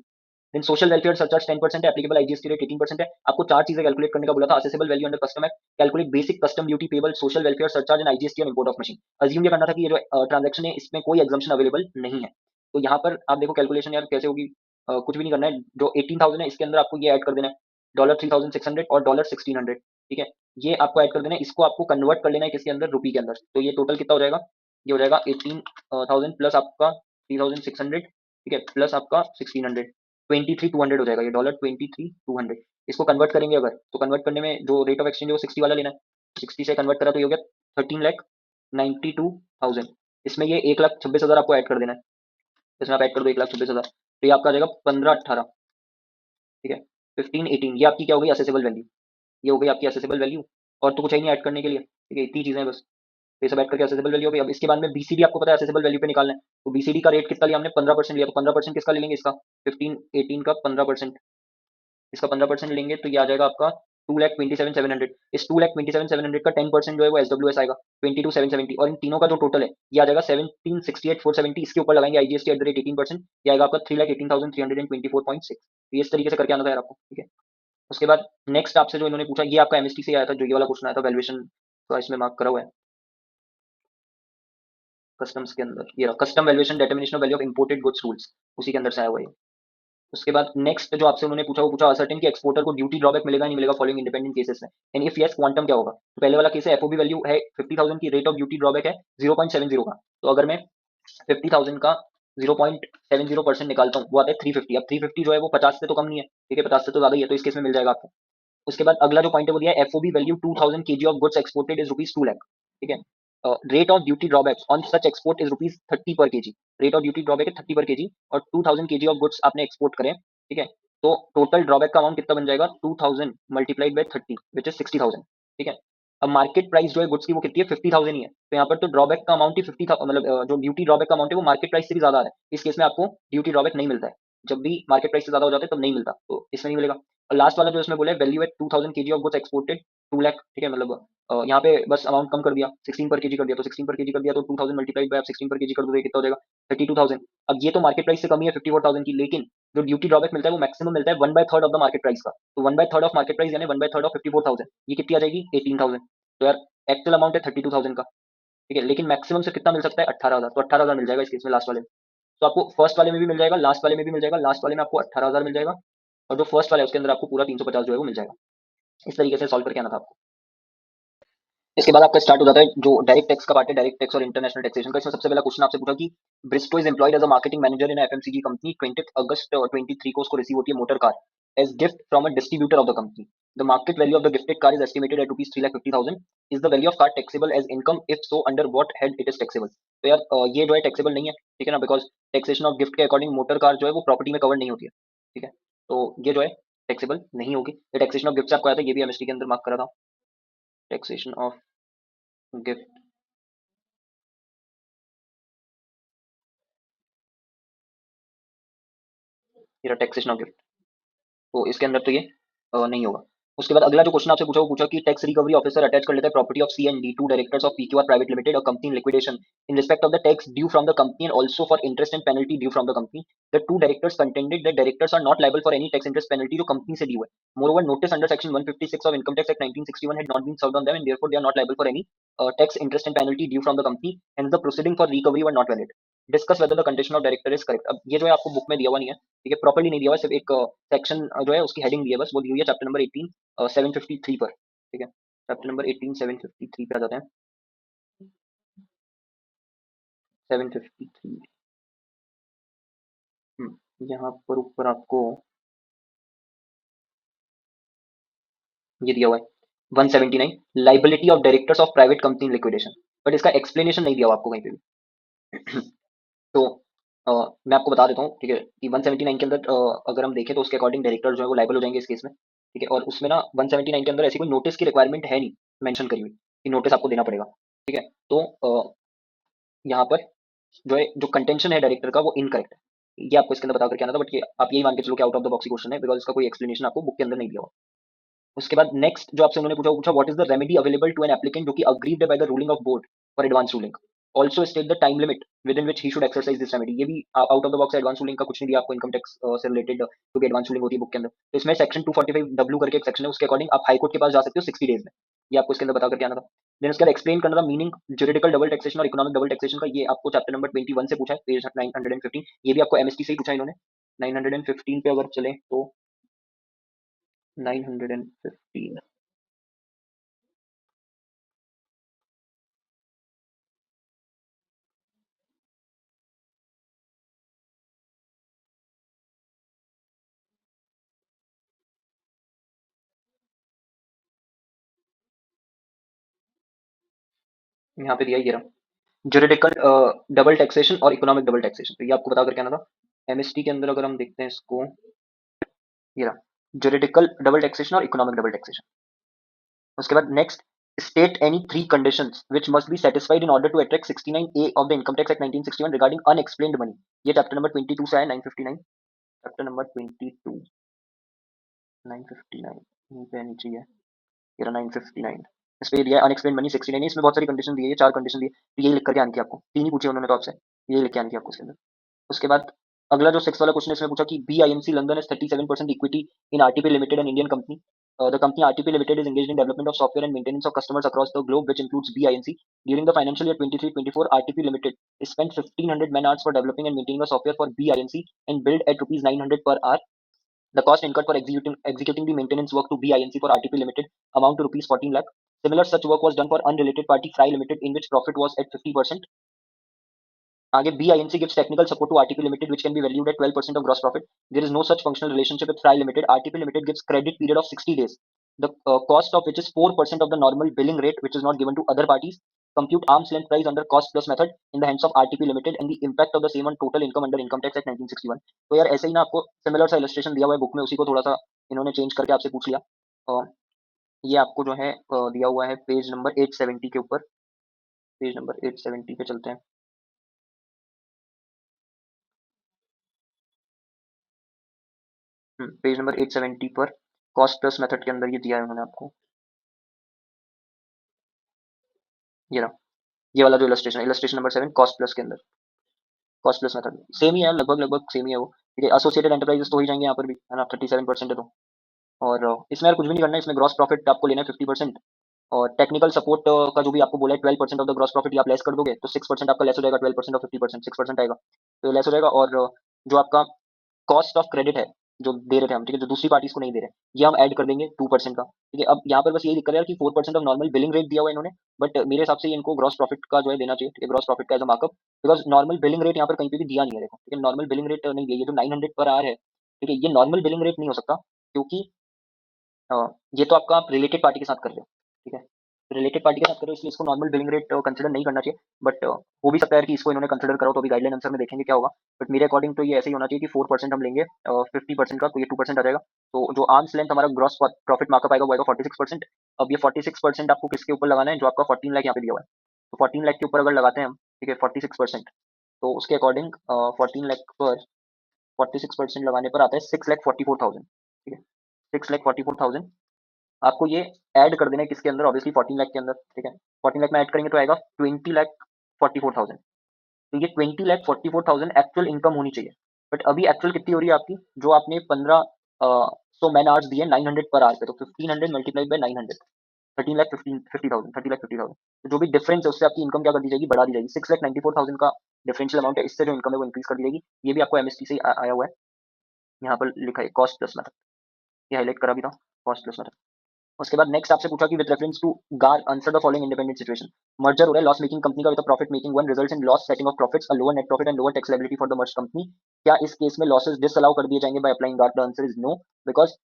देन सोशल वेलफेयर सरचार्ज 10% है, एप्लीकेबल आईजीएसटी रेट 18% है। आपको चार चीजें कैलकुलेट करने का बोला था, accessible value under custom act, calculate basic custom duty payable, social welfare surcharge and IGST on import of machine. Assume ये करना था कि ये जो ट्रांजेक्शन है इसमें कोई एग्जाम्पशन अवेलेबल नहीं है। तो यहाँ पर आप देखो कैलकुलेशन यार कैसे होगी, कुछ भी नहीं करना है। जो 18,000 है इसके अंदर आपको ये ऐड कर देना है, डॉलर 3,600 और डॉलर 1,600। ठीक है, ये आपको ऐड कर देना है, इसको आपको कन्वर्ट कर लेना है किसके अंदर, रुपी के अंदर। तो ये टोटल कितना हो जाएगा, ये हो जाएगा 18,000 प्लस आपका 3,600। ठीक है, प्लस आपका 1,600, 23,200 हो जाएगा ये, डॉलर 23,200। इसको कन्वर्ट करेंगे अगर, तो कन्वर्ट करने में जो रेट ऑफ एक्सचेंज है वो 60 वाला लेना है। 60 से कन्वर्ट करा तो ये हो गया 13,92,000। इसमें ये 1,26,000 आपको ऐड कर देना है। इसमें आप ऐड कर दो 1,26,000, तो ये आपका आ जाएगा 15,18। ठीक है, 15,18 ये आपकी क्या हो गई, असेसेबल वैल्यू। ये हो गई आपकी असेसेबल वैल्यू, और तो कुछ है ही नहीं ऐड करने के लिए। ठीक है, इतनी चीजें हैं बस, ये सब ऐड करके असेसेबल वैल्यू हो गई। अब इसके बाद में बीसीडी आपको पता है असेसेबल वैल्यू पे निकालना है, तो बीसीडी का रेट कितना लिया हमने, 15% लिया। तो 15% किसका ले लेंगे, इसका 15,18 का 15%, इसका 15% लेंगे तो ये आ जाएगा आपका 2,27,700। इस 2,27,700 का 10% जो है वो एसडब्ल्यू एस आएगा 22,770, और इन तीनों का जो टोटल है ये आ जाएगा 17,68,470। इसके ऊपर लगाएंगे आईजीएसटी एट द रेट 18%, ये आएगा आपका 3,18,324.6। तो ये इस तरीके से करके आना था यार आपको। ठीक है, उसके बाद नेक्स्ट आपसे जो इन्होंने पूछा, ये आपका एमएसटी से आया था, जो ये वाला क्वेश्चन आया था वैल्यूएशन का, इसमें मार्क करा हुआ है कस्टम्स के अंदर, ये custom valuation determination of value of imported goods rules, उसी के अंदर से आया हुआ है। उसके बाद नेक्स्ट जो आपसे उन्होंने पूछा वो पूछा असर्टेन कि एक्सपोर्टर को ड्यूटी ड्रॉबैक मिलेगा नहीं मिलेगा फॉलोइंग इंडिपेंडेंट केसेस में, एंड इफ यस क्वांटम क्या होगा। तो पहले वाला केस है एफओबी वैल्यू है 50,000 की, रेट ऑफ ड्यूटी ड्रॉबैक है 0.70 का। तो अगर मैं 50,000 का 0.70% निकालता हूँ वो आता है 350। अब 350 जो है वो 50 से तो कम नहीं है। ठीक है, 50 से तो ज्यादा ही है, तो इस केस में मिल जाएगा आपको। उसके बाद अगला जो पॉइंट है वो दिया है FOB value 2,000 KG of goods exported is rupees 2 lakh. ठीक है, rate of duty drawback on such export is rupees 30 पर KG. Rate of duty drawback है 30 पर केजी, और 2,000 केजी ऑफ गुड्स आपने एक्सपोर्ट करें। ठीक है, तो टोटल ड्रॉबैक का अमाउंट कितना बन जाएगा, 2,000 मल्टीप्लाइड बाय 30 विच इज 60,000। ठीक है, अब मार्केट प्राइस जो है गुड्स की वो कितनी है, 50,000 ही है। तो यहाँ पर तो ड्रॉबैक का अमाउंट ही 50,000, मतलब जो ड्यूटी ड्रॉबैक का अमाउंट है वो मार्केट प्राइस से भी ज्यादा आ रहा है। इस केस में आपको ड्यूटी ड्रॉबैक नहीं मिलता है, जब भी मार्केट प्राइस से ज्यादा हो जाता है तब नहीं मिलता, तो इसमें नहीं मिलेगा। और लास्ट वाला जो इसमें बोला है value at 2,000 KG of goods exported 2 lakh, ठीक है, मतलब यहाँ पे बस अमाउंट कम कर दिया, 16 पर केजी कर दिया, तो 16 पर केजी कर दिया तो 2000 मल्टीप्लाइड बाय आप 16 पर केजी कर दो तो ये कितना हो जाएगा 32,000। अब ये तो मार्केट प्राइस से कम ही है 54,000 की, लेकिन जो ड्यूटी ड्रॉबैक मिलता है वो मैक्सिमम मिलता है 1/3 ऑफ द मार्केट प्राइस का। तो 1/3 ऑफ मार्केट प्राइस यानी 1/3 ऑफ 54,000, ये कितनी आ जाएगी 18,000। तो यार एक्चुअल अमाउंट है 32,000 का, ठीक है, लेकिन मैक्सिमम से कितना मिल सकता है 18,000, तो 18,000 मिल जाएगा इस केस में लास्ट वाले में। तो आपको फर्स्ट वाले में भी मिल जाएगा, लास्ट वाले में भी मिल जाएगा, लास्ट वाले में आपको 18,000 मिल जाएगा, और जो फर्स्ट वाला है उसके अंदर आपको पूरा 350 जो है वो मिल जाएगा। इस तरीके से सॉल्व करके आना था आपको। इसके बाद आपका स्टार्ट हो जाता है जो डायरेक्ट टैक्स का पार्ट है, डायरेक्ट टैक्स और इंटरनेशनल टैक्सेशन का। इसमें सबसे पहला क्वेश्चन आपसे पूछा कि Bristow is employed as a marketing manager in FMCG company 20 अगस्त 23 को उसको रिसीव होती है motor car as gift from a distributor of the company. The market value of the gifted car is estimated at ₹3,50,000। Is the value of car taxable as income, if so under what head it is taxable. तो यार ये जो है टैक्सेबल नहीं है, ठीक है ना, बिकॉज टैक्सेशन ऑफ गिफ्ट के अकॉर्डिंग मोटर कार जो है वो प्रॉपर्टी में कवर नहीं होती है, ठीक है, तो ये जो है टैक्सेबल नहीं होगी। ये टैक्सेशन ऑफ गिफ्ट से आपको आया था, ये भी एमएसटी के अंदर मार्क करा था, टैक्सेशन ऑफ गिफ्ट, ये टैक्सेशन ऑफ गिफ्ट, तो इसके अंदर तो ये नहीं होगा। उसके बाद अगला जो क्वेश्चन आपसे पूछा वो पूछा कि टैक्स रिकवरी ऑफिसर अटैच कर लेता है property of C and D to directors of PQR private limited, a company in liquidation, in respect of the tax due from the company and also for interest and penalty due from the company. The two directors contended that directors are not liable for any tax interest penalty जो कंपनी से ड्यू है। Moreover notice under section 156 of income tax act 1961 had not been served on them and therefore they are not liable for any tax interest and penalty due from the company and the proceeding for recovery were not valid. Discuss whether the condition of director is correct. अब ये जो है आपको बुक में दिया हुआ नहीं है, ठीक है, प्रॉपर्ली नहीं दिया हुआ, सिर्फ एक सेक्शन जो है उसकी हेडिंग दी है, बस वो दी हुई है चैप्टर नंबर 18 753 पर, ठीक है, चैप्टर नंबर 18 753 पे आ जाते हैं। 753 यहाँ पर ऊपर आपको ये दिया हुआ है 179 liability of directors of private company liquidation, but इसका एक्सप्लेनेशन नहीं दिया हुआ आपको कहीं पे भी। तो मैं आपको बता देता हूँ, ठीक है, कि 179 के अंदर अगर हम देखें तो उसके अकॉर्डिंग डायरेक्टर जो है वो लाइबल हो जाएंगे इस केस में, ठीक है, और उसमें ना 179 के अंदर ऐसी कोई नोटिस की रिक्वायरमेंट है नहीं मेंशन करी हुई कि नोटिस आपको देना पड़ेगा, ठीक है, तो यहाँ पर जो है जो कंटेंशन है डायरेक्टर का वो इनकरेक्ट है, ये आपको इसके अंदर बता करके आना था, बट ये आप यही मान के चलो कि out of the box question है बिकॉज इसका कोई एक्सप्लेनेशन आपको बुक के अंदर नहीं दिया हुआ। उसके बाद नेक्स्ट जो आपसे उन्होंने पूछा वो पूछा what is the remedy available to an applicant जो कि agreed by the ruling of board for advance ruling, also state the time limit within which he should exercise this remedy. ये भी out of the box advance ruling का कुछ नहीं दिया आपको इनकम टैक्स से रिलेटेड जो कि एडवांस रूलिंग होती है बुक के अंदर, तो इसमें सेक्शन 245 डब्ल्यू करके एक सेक्शन है, उसके अकॉर्डिंग आप हाई कोर्ट के पास जा सकते हो 60 डेज में, ये आपको इसके अंदर बता करके आना था। देन उसके बाद एक्सप्लेन करना था मीनिंग ज्यूरिडिकल डबल टैक्सेशन और इकोनॉमिक डबल टैक्सेशन का, ये आपको चैप्टर नंबर 21 से पूछा है पेज 915, ये भी आपको एमएसटी से ही पूछा है इन्होंने। 915 पे अगर चले तो 915 यहाँ पे दिया ये रहा ज्यूरिडिकल डबल टैक्सेशन और इकोनॉमिक डबल टैक्सेशन, तो ये आपको बता करके आना था। एमएसटी के अंदर अगर हम देखते हैं इसको, ये रहा ज्यूरिडिकल डबल टैक्सेशन और इकोनॉमिक डबल टैक्सेशन। उसके बाद next state any three conditions which must be satisfied in order to attract 69A of the income tax act 1961 regarding unexplained money. ये चैप्टर नंबर 22 से है 959, चैप्टर नंबर 22 959 यहीं पे नीचे ही है, ये रहा 959, इस पे दिया है अनएक्सप्लेन्ड मनी 69 है, इसमें बहुत सारी कंडीशन दी है, चार कंडीशन दी है, तो यही लिख करके आनी थी आपको, तीन ही पूछे उन्होंने तो आपसे, यही लिख के आनी थी आपको इसके अंदर। उसके बाद अगला जो सिक्स वाला क्वेश्चन इसमें पूछा कि BINC London has 37% equity in RTP Limited, an Indian company. The company RTP Limited is engaged in development of software and maintenance of customers across the globe, which includes BINC. During the financial year 23-24, RTP Limited spent 1,500 man hours for developing and maintaining a software for BINC and billed at rupees 900 per hour. The cost incurred for executing the maintenance work to BINC for RTP Limited amount to rupees 14 lakh. Similar such work was done for unrelated party Fry Limited, in which profit was at 50%. आगे BINC gives technical support to RTP Limited, which can be valued at 12% of gross profit. There is no such functional relationship with Fry Limited. RTP Limited gives credit period of 60 days, the cost of which is 4% of the normal billing rate, which is not given to other parties. Compute arm's length price under cost plus method in the hands of RTP Limited and the impact of the same on total income under Income Tax Act 1961. तो यार ऐसे ही ना आपको सिमिलर सा इलस्ट्रेशन दिया हुआ है बुक में, उसी को थोड़ा सा इन्होंने चेंज करके आपसे पूछ लिया। और ये आपको जो है दिया हुआ है पेज नंबर 870 के ऊपर, पेज नंबर 870 पे चलते हैं। पेज नंबर 870 पर कॉस्ट प्लस मेथड के अंदर ये दिया है उन्होंने आपको। ये रहा, ये वाला जो इलस्ट्रेशन है, इलस्ट्रेशन नंबर 7 कॉस्ट प्लस के अंदर, कॉस्ट प्लस मेथड सेम ही है, लगभग लगभग सेम ही है वो। ठीक है, एसोसिएटेड एंटरप्राइजेस तो हो ही जाएंगे यहाँ पर भी, है ना, 37% है तो। और इसमें यार कुछ भी नहीं करना है, इसमें ग्रॉस प्रॉफिट आपको लेना है 50%। और टेक्निकल सपोर्ट का जो भी आपको बोला है 12% ऑफ द ग्रॉस प्रॉफिट, आप लेस कर दोगे तो 6% आपका लेस हो जाएगा, 12% और 50% 6% आएगा, तो लेस हो जाएगा। और जो आपका कॉस्ट ऑफ क्रेडिट है जो दे रहे थे हम, ठीक है, जो दूसरी पार्टीज को नहीं दे रहे, ये हम ऐड कर देंगे 2% का। ठीक है, अब यहाँ पर बस यही दिक्कत है कि 4% ऑफ नॉर्मल बिलिंग रेट दिया हुआ है इन्होंने, बट मेरे हिसाब से ये इनको ग्रॉस प्रॉफिट का जो है देना चाहिए, ठीक है, ग्रॉस प्रॉफिट का as a markup, because normal billing rate यहाँ पर कहीं पे भी दिया नहीं है, देखो, ठीक है, नॉर्मल बिलिंग रेट नहीं दिया, ये जो 900 पर आर है, ठीक है, ये नॉर्मल बिलिंग रेट नहीं हो सकता, क्योंकि अ, ये तो आपका आप रिलेटेड पार्टी के साथ कर रहे हो, ठीक है, रिलेटेड पार्टी के साथ कर रहे हो, इसलिए इसको नॉर्मल बिलिंग रेट कंसिडर नहीं करना चाहिए, बट हो भी सकता है कि इसको इन्होंने कंसिडर करो, तो अभी गाइडलाइन आंसर में देखेंगे क्या होगा। बट मेरे अकॉर्डिंग तो ये ऐसे ही होना चाहिए कि 4% हम लेंगे 50% का, तो ये 2% आ जाएगा। तो जो आर्म्स लेंथ हमारा ग्रॉस प्रॉफिट मार्कअप आएगा वो आएगा 46%। अब ये 46% आपको किसके ऊपर लगाना है, जो आपका 14 लाख यहाँ पे दिया हुआ है, तो 14 लाख के ऊपर अगर लगाते हैं हम, ठीक है, 46%, तो उसके अकॉर्डिंग 14 लाख पर 46% लगाने पर आता है 6,44,000, ठीक है, 6,44,000 आपको ये ऐड कर देना है किसके अंदर, ऑब्वियसली 14 लाख के अंदर, ठीक है, 14 लाख में ऐड करेंगे तो आएगा 20,44,000। तो ये 20,44,000 एक्चुअल इनकम होनी चाहिए, बट अभी एक्चुअल कितनी हो रही है आपकी, जो आपने 15 मैन आवर्स दिए 900 पर आवर पे, तो 1500 मल्टीप्लाइड बाई 900, 13,50,000, 30,50,000, तो जो भी डिफरेंस है उससे आपकी इनकम क्या कर दी जाएगी, बढ़ा दी जाएगी, 6,94,000 का डिफरेंशियल अमाउंट है, इससे जो इनकम है वो इंक्रीज कर दी जाएगी। ये भी आपको एमएसटी से आया हुआ है, यहाँ पर लिखा है कॉस्ट प्लस मेथड, ये हाईलाइट करा भी था, कॉस्ट प्लस मेथड। उसके बाद नेक्स्ट आपसे पूछा कि with reference to GAAR answer the following independent situation. Merger हो रहा है लॉस मेकिंग कंपनी का with profit making one results in loss setting of profits, a lower net profit and lower tax liability for the merge company. क्या इस केस में लॉसेस डिसअलाउ कर दिए जाएंगे by applying GAAR? The answer is no, because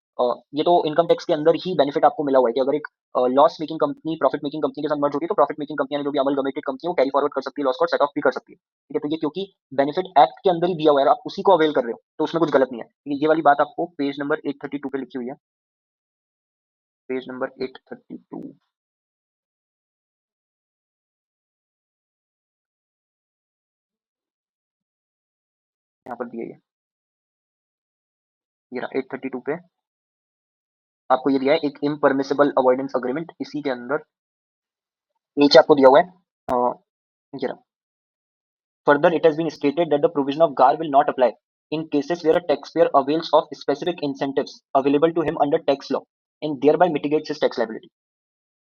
ये तो इनकम टैक्स के अंदर ही बेनिफिट आपको मिला हुआ है कि अगर एक loss making company profit making company के साथ मर्ज होती है, तो प्रॉफिट मेकिंग कंपनी जो भी अमलगमेटेड कंपनी है वो कैरी फॉरवर्ड कर सकती है, लॉस को सेट ऑफ भी कर सकती है, ठीक है, तो ये क्योंकि बेनिफिट एक्ट के अंदर ही दिया हुआ है, आप उसी को अवेल कर रहे हो, तो उसमें कुछ गलत नहीं है। ये वाली बात आपको पेज नंबर 832 पे लिखी हुई है, पेज नंबर 832 यहाँ पर दिया है, ये रहा 832 पे आपको ये दिया है एक इम्परमिसिबल अवॉइडेंस अग्रीमेंट, इसी के अंदर नीचे आपको दिया हुआ है ये रहा, further it has been stated that the provision of GAR will not apply in cases where a taxpayer avails of specific incentives available to him under tax law and thereby mitigates his tax liability।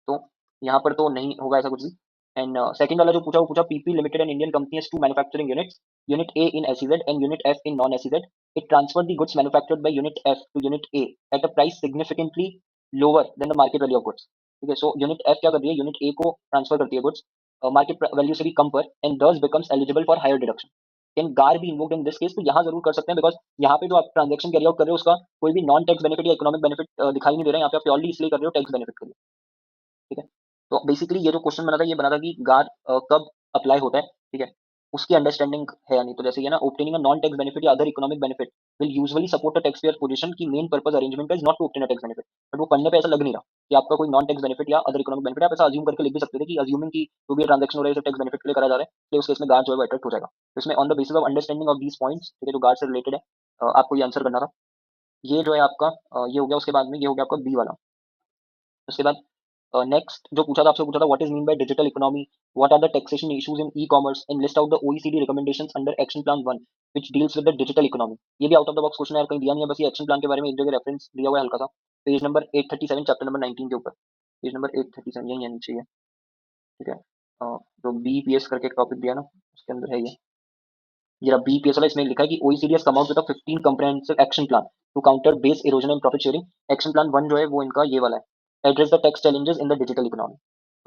तो यहाँ पर तो नहीं होगा ऐसा कुछ भी। एंड सेकंड वाला जो पूछा वो पूछा PP limited and Indian company has two manufacturing units, unit A in SEZ and unit F in non SEZ, it transfer the goods manufactured by unit F to unit A at a price significantly lower than the market value of goods. ठीक है, सो यूनिट एफ क्या कर रही है, यूनिट ए को ट्रांसफर करती है गुड्स मार्केट वैल्यू से भी कम पर, and thus becomes eligible for higher deduction. Can GAAR be invoked in this case? तो यहाँ जरूर कर सकते हैं, बिकॉज यहाँ पे जो आप ट्रांजेक्शन कैरी आउट कर रहे हो उसका कोई भी नॉन टैक्स बेनिफिट या इकोनॉमिक बेनिफिट दिखाई नहीं दे रहा है, यहाँ पे आप प्योरली इसलिए कर रहे हो टैक्स बेनिफिट के लिए। ठीक है, तो बेसिकली ये जो क्वेश्चन बना था ये बना था कि गार कब अप्लाई होता है, ठीक है, उसकी अंडरस्टैंडिंग है या नहीं। तो जैसे ये ना, obtaining a non tax benefit या other economic benefit will usually support a taxpayer position की main purpose arrangement is not to obtain a tax benefit, but वो पढ़ने पे ऐसा लग नहीं रहा कि आपका कोई नॉन टैक्स बेनिफिट या अदर इकोनॉमिक बेनिफिट, आप ऐसा अज्यूम करके लिख भी सकते थे कि अज्यूमिंग की जो भी ट्रांजेक्शन हो रहा है टैक्स बेनिफिट के लिए करा जा रहा है, तो उस केस में गार जो है अट्रैक्ट हो जाएगा। तो इसमें on the basis of understanding of these points, ठीक है, जो गार से रिलेटेड है, आपको ये आंसर करना था। ये जो है आपका ये हो गया, उसके बाद में ये हो गया आपका बी वाला। उसके बाद नेक्स्ट जो पूछा था आपसे पूछा था what is mean by digital economy, what are the taxation issues in e-commerce and list out the OECD recommendations under action plan 1 which deals with the digital economy. ये भी out of the box question है यार, कहीं दिया नहीं है, बस ये एक्शन प्लान के बारे में एक जगह रेफरेंस दिया हुआ है हल्का सा, पेज नंबर 837 चैप्टर नंबर 19 के ऊपर, पेज नंबर 837 यही है नीचे है, ठीक है। जो बीपीएस करके एक टॉपिक दिया ना उसके अंदर है ये रहा बीपीएस वाला, इसमें लिखा है कि OECD has come out with a 15 comprehensive action plan to counter base erosion and profit sharing. Action plan 1 जो है वो इनका ये वाला है, address the tax challenges in the digital economy.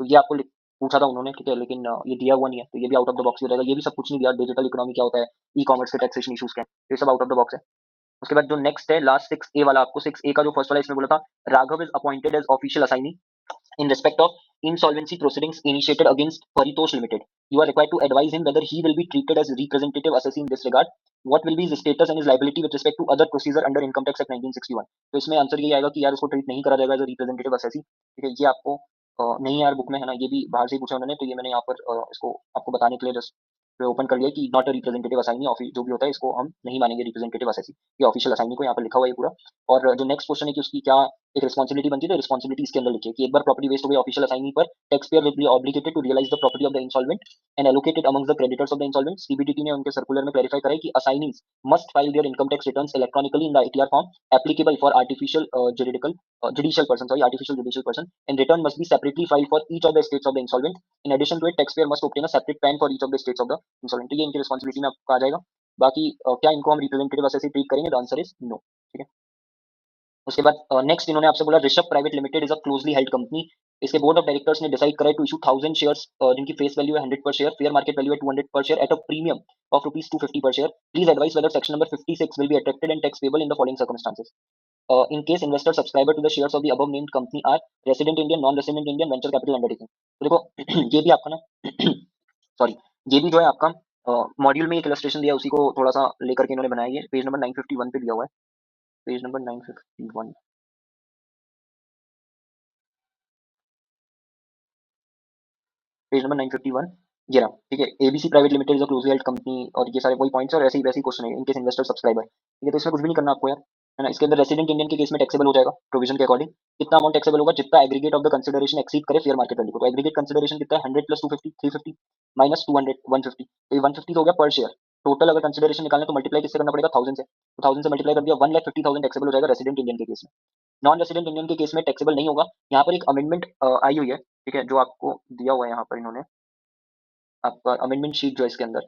तो ये आपको पूछा था उन्होंने, ठीक है, लेकिन ये दिया हुआ नहीं है, तो ये भी आउट ऑफ द बॉक्स हो जाएगा। ये भी सब कुछ नहीं दिया, डिजिटल इकोनॉमी क्या होता है, ई कॉमर्स के टैक्सेशन इशूज क्या है, ये सब आउट ऑफ द बॉक्स है। उसके बाद जो नेक्स्ट है लास्ट 6 ए वाला, आपको 6 ए का जो फर्स्ट वाला इसमें बोला था Raghav is appointed as official assignee in respect of insolvency proceedings initiated against Paritosh Limited. You are required to advise him whether he will be treated as representative assessee in this regard. What will be his status and his liability with respect to other procedure under Income Tax Act 1961? तो इसमें आंसर ये आएगा कि यार उसको ट्रीट नहीं करा जाएगा एज रिप्रेजेंटेटिव असेसी। ठीक है, ये आपको नहीं यार बुक में है ना, ये भी बाहर से ही पूछा उन्होंने, तो ये मैंने यहाँ पर इसको आपको बताने के लिए जस्ट ओपन कर लिया कि नॉट अ रिप्रेजेंटेटिव असाइनी, जो भी होता है इसको हम नहीं मानेंगे रिप्रेजेंटेटिव असेसी, ये ऑफिशियल असाइनी को यहाँ पर लिखा हुआ है पूरा। और जो नेक्स्ट क्वेश्चन है कि उसकी क्या एक रिस्पॉन्सिबिलिटी बनती है, तो रिस्पॉन्सिबिलिटी इसके अंदर लिखिए कि एक बार प्रॉपर्टी वेस्ट हो गई ऑफिशियल असाइनी पर, tax payer will be obligated to realise the property of the insolvent and allocate it amongst the creditors of the insolvent. CBDT ने उनके सर्कुलर में क्लैरिफाई करा है कि असाइनीज must file their income tax returns electronically in the ITR form applicable for judicial person, artificial judicial person, and return must be separately filed for each of the states of the insolvent. In addition to it, taxpayer must obtain a separate PAN for each of the states of the insolvent। तो ये इनकी रिस्पॉन्सिबिलिटी में आपको आ जाएगा। बाकी क्या इनको हम रिप्रेजेंटेटिव ऐसे ट्रीट करेंगे? The answer is no. ठीक है। उसके बाद नेक्स्ट इन्होंने आपसे बोला Rishabh private limited is a closely held company. इसके बोर्ड ऑफ डायरेक्टर्स ने डिसाइड करा टू इशू 1000 शेयर्स जिनकी फेस वैल्यू है 100 पर शेयर, फेयर मार्केट वैल्यू है 200 per share at a premium of rupees 250 per share. Please advise whether section number 56 will be attracted and tax payable in the following circumstances. in case investor subscriber to the shares of the above named company are resident Indian, non-resident Indian, venture capital undertaking। तो देखो ये भी आपका ना सॉरी ये भी जो है आपका मॉड्यूल में एक इलस्ट्रेशन दिया है, उसी को थोड़ा सा लेकर के इन्होंने बनाया है। पेज नंबर 951 पे दिया हुआ है, पेज नंबर 951, पेज नंबर 951 ये रहा। ठीक है। ABC private limited is a closely held company, और ये सारे वही पॉइंट्स और ऐसे ही वैसे ही क्वेश्चन है इनकेस इन्वेस्टर सब्सक्राइबर। ठीक है। तो इसमें कुछ भी नहीं करना आपको यार, है ना। इसके अंदर रेसिडेंट इंडियन के केस में टैक्सेबल हो जाएगा प्रोविजन के अकॉर्डिंग। कितना अमाउंट टैक्सेबल होगा? जितना aggregate of the consideration exceed करे फेयर मार्केट वैल्यू को। तो एग्रीगेट कंसिडरेशन कितना है? 100 प्लस 250 350 माइनस 200 150। तो ये 150 तो हो गया पर शेयर। टोटल अगर कंसिडरेशन निकालना तो मल्टीप्लाई किससे करना पड़ेगा? 1000 से। तो 1000 से मल्टीप्लाई कर दिया, 1,50,000 टैक्सेबल हो जाएगा रेसिडेंट इंडियन के केस में। नॉन रेसिडेंट इंडियन के केस में टैक्सेबल नहीं होगा। यहाँ पर एक अमेंडमेंट आई हुई है, ठीक है, जो आपको दिया हुआ है यहाँ पर इन्होंने, आपका अमेंडमेंट शीट जो है इसके अंदर,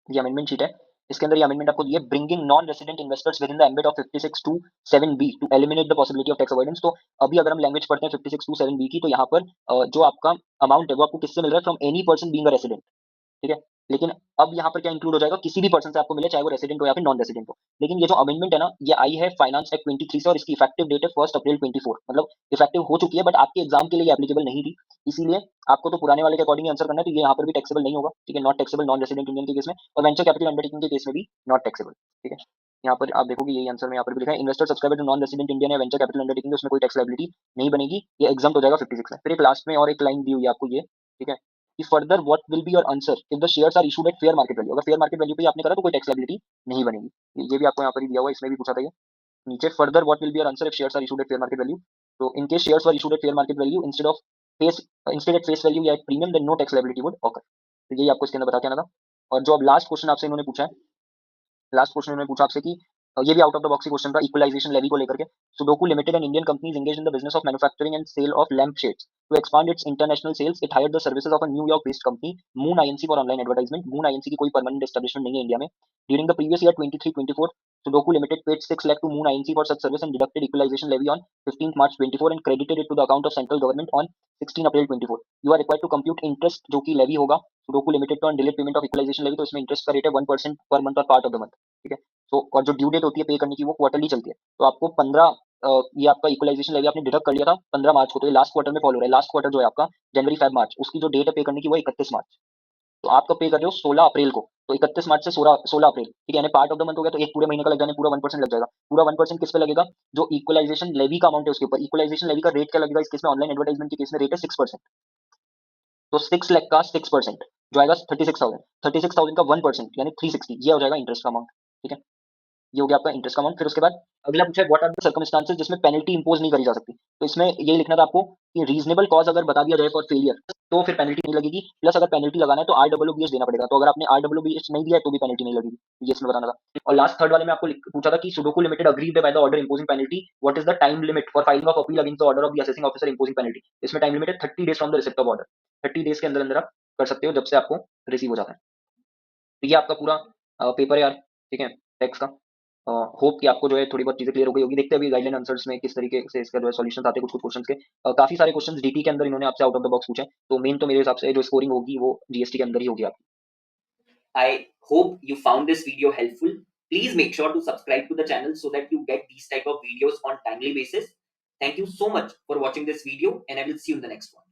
ये अमेंडमेंट शीट है। इसके अंदर ये अमेंडमेंट आपको दी है, bringing non resident investors within the ambit of 56 two 7B to eliminate the possibility of tax avoidance. तो अभी अगर हम लैंग्वेज पढ़ते हैं 56 टू 7B की, तो यहाँ पर जो आपका अमाउंट है वो आपको किससे मिल रहा है? From any person being a resident. ठीक है। लेकिन अब यहाँ पर क्या इंक्लूड हो जाएगा? किसी भी पर्सन से आपको मिले, चाहे वो रेसिडेंट हो या फिर नॉन रेसिडेंट हो। लेकिन ये जो अमेंडमेंट है ना, ये आई है फाइनेंस एक्ट 23 से, और इसकी इफेक्टिव डेट है 1 अप्रैल 24। मतलब इफेक्टिव हो चुकी है, बट आपके एग्जाम के लिए एप्लीकेबल नहीं थी। इसीलिए आपको तो पुराने वाले के अकॉर्डिंग आंसर करना है। तो ये यहाँ पर भी टैक्सेबल नहीं होगा। ठीक है। Not taxable non resident Indian के केस में, और वेंचर कैपिटल अंडरटेकिंग के केस में भी नॉट टैक्सेबल। ठीक है। यहाँ पर आप देखोगे यही आंसर में यहाँ पर भी लिखा है, investor subscriber to non resident Indian या वेंचर कैपिटल अंडरटेकिंग, उसमें कोई टैक्स लायबिलिटी नहीं बनेगी, ये एग्जाम हो जाएगा 56 में। फिर एक लास्ट में और एक लाइन दी हुई है आपको ये, ठीक है, कि further what will be your answer if the shares are issued at fair market value. अगर फेयर मार्केट वैल्यू पे आपने करा तो कोई टैक्स लायबिलिटी नहीं बनेगी। ये भी आपको यहाँ पर ही दिया हुआ है, इसमें भी पूछा था ये नीचे, further what will be your answer if shares are issued at fair market value. तो in case shares were issued at fair market value face instead at face value या at premium, then no tax liability would occur. तो यही आपको इसके अंदर बता के आना था। और जो अब लास्ट क्वेश्चन आपसे इन्होंने पूछा है, लास्ट क्वेश्चन उन्होंने पूछा आपसे कि ये भी out of the box question था, इक्वलाइजेशन लेवी को लेकर के। Sudoku limited and Indian companies engaged in the business of manufacturing and sale of lamp shades to expand its international sales, it hired the services of a New York based company Moon INC for online advertisement. Moon INC की कोई परमानेंट एस्टेब्लिशमेंट नहीं है इंडिया में। During the previous year 23-24, Sudoku Limited paid 6 lakh to Moon INC for such service and deducted equalization levy on 15th March 24 and credited it to the account of central government on 16 April 24। You are required to compute interest जो कि levy होगा Sudoku Limited पे on delayed payment of equalization levy। तो इसमें interest का rate है 1% per month और part of the month। ठीक है। तो और जो ड्यू डेट होती है पे करने की वो क्वार्टरली चलती है। तो आपको 15 ये आपका इक्वलाइजेशन लेवी आपने डिडक्ट कर लिया था 15 मार्च को, तो ये लास्ट क्वार्टर में फॉलो हो रहा है। लास्ट क्वार्टर जो है आपका जनवरी फेब मार्च, उसकी जो डेट है पे करने की वो 31 मार्च। तो आप कब पे कर रहे हो? 16 अप्रैल को। तो 31 मार्च से 16 अप्रैल, ठीक है, यानी पार्ट ऑफ द मंथ हो गया, तो एक पूरे महीने का लग जाने, पूरा 1% लग जाएगा। पूरा 1% किस पे लगेगा? जो इक्वलाइजेशन लेवी का अमाउंट है उसके ऊपर। इक्वलाइजेशन लेवी का रेट क्या लगेगा इस केस में? ऑनलाइन एडवर्टाइजमेंट के केस में रेट है 6%। तो 6 लाख का 6% जो आएगा 36,000, 36,000 का 1% यानी 360, ये हो जाएगा इंटरेस्ट का अमाउंट। ठीक है। ये हो गया आपका इंटरेस्ट का अमाउंट। फिर उसके बाद अगला पूछा है व्हाट आर द सर्कमस्टांसेस जिसमें पेनल्टी इंपोज नहीं करी जा सकती। तो इसमें यही लिखना था आपको कि रीजनेबल कॉज अगर बता दिया जाए फॉर फेलियर तो फिर पेनल्टी नहीं लगेगी, प्लस अगर पेनल्टी लगाना है तो RWBH देना पड़ेगा। तो अगर आपने RWBH नहीं दिया है तो भी पेनल्टी नहीं लगेगी, ये इसमें बताना था। और लास्ट थर्ड वाले में आपको पूछा था कि sudoku limited agreed by the order imposing penalty, what is the time limit for filing of appeal against the order of the assessing officer imposing penalty. इसमें टाइम लिमिट है 30 days from the receipt of order. 30 days के अंदर अंदर आप कर सकते हो जब से आपको रिसीव हो जाता है। तो ये आपका पूरा पेपर है यार, ठीक है, टैक्स का। होप कि आपको जो है थोड़ी बहुत चीजें क्लियर हो गई होगी। देखते हैं अभी गाइडलाइन आंसर्स में किस तरीके से इसका जो है सॉल्यूशंस आते हैं कुछ कुछ क्वेश्चंस के। काफी सारे क्वेश्चंस डीटी के अंदर इन्होंने आपसे आउट ऑफ द बॉक्स पूछे हैं, तो मेन तो मेरे हिसाब से जो स्कोरिंग होगी वो जीएसटी के अंदर ही होगी आपकी। I hope you found this video helpful. Please make sure to subscribe to the channel so that you get these type of videos on timely basis. Thank you so much for watching this video and I will see you in the next one.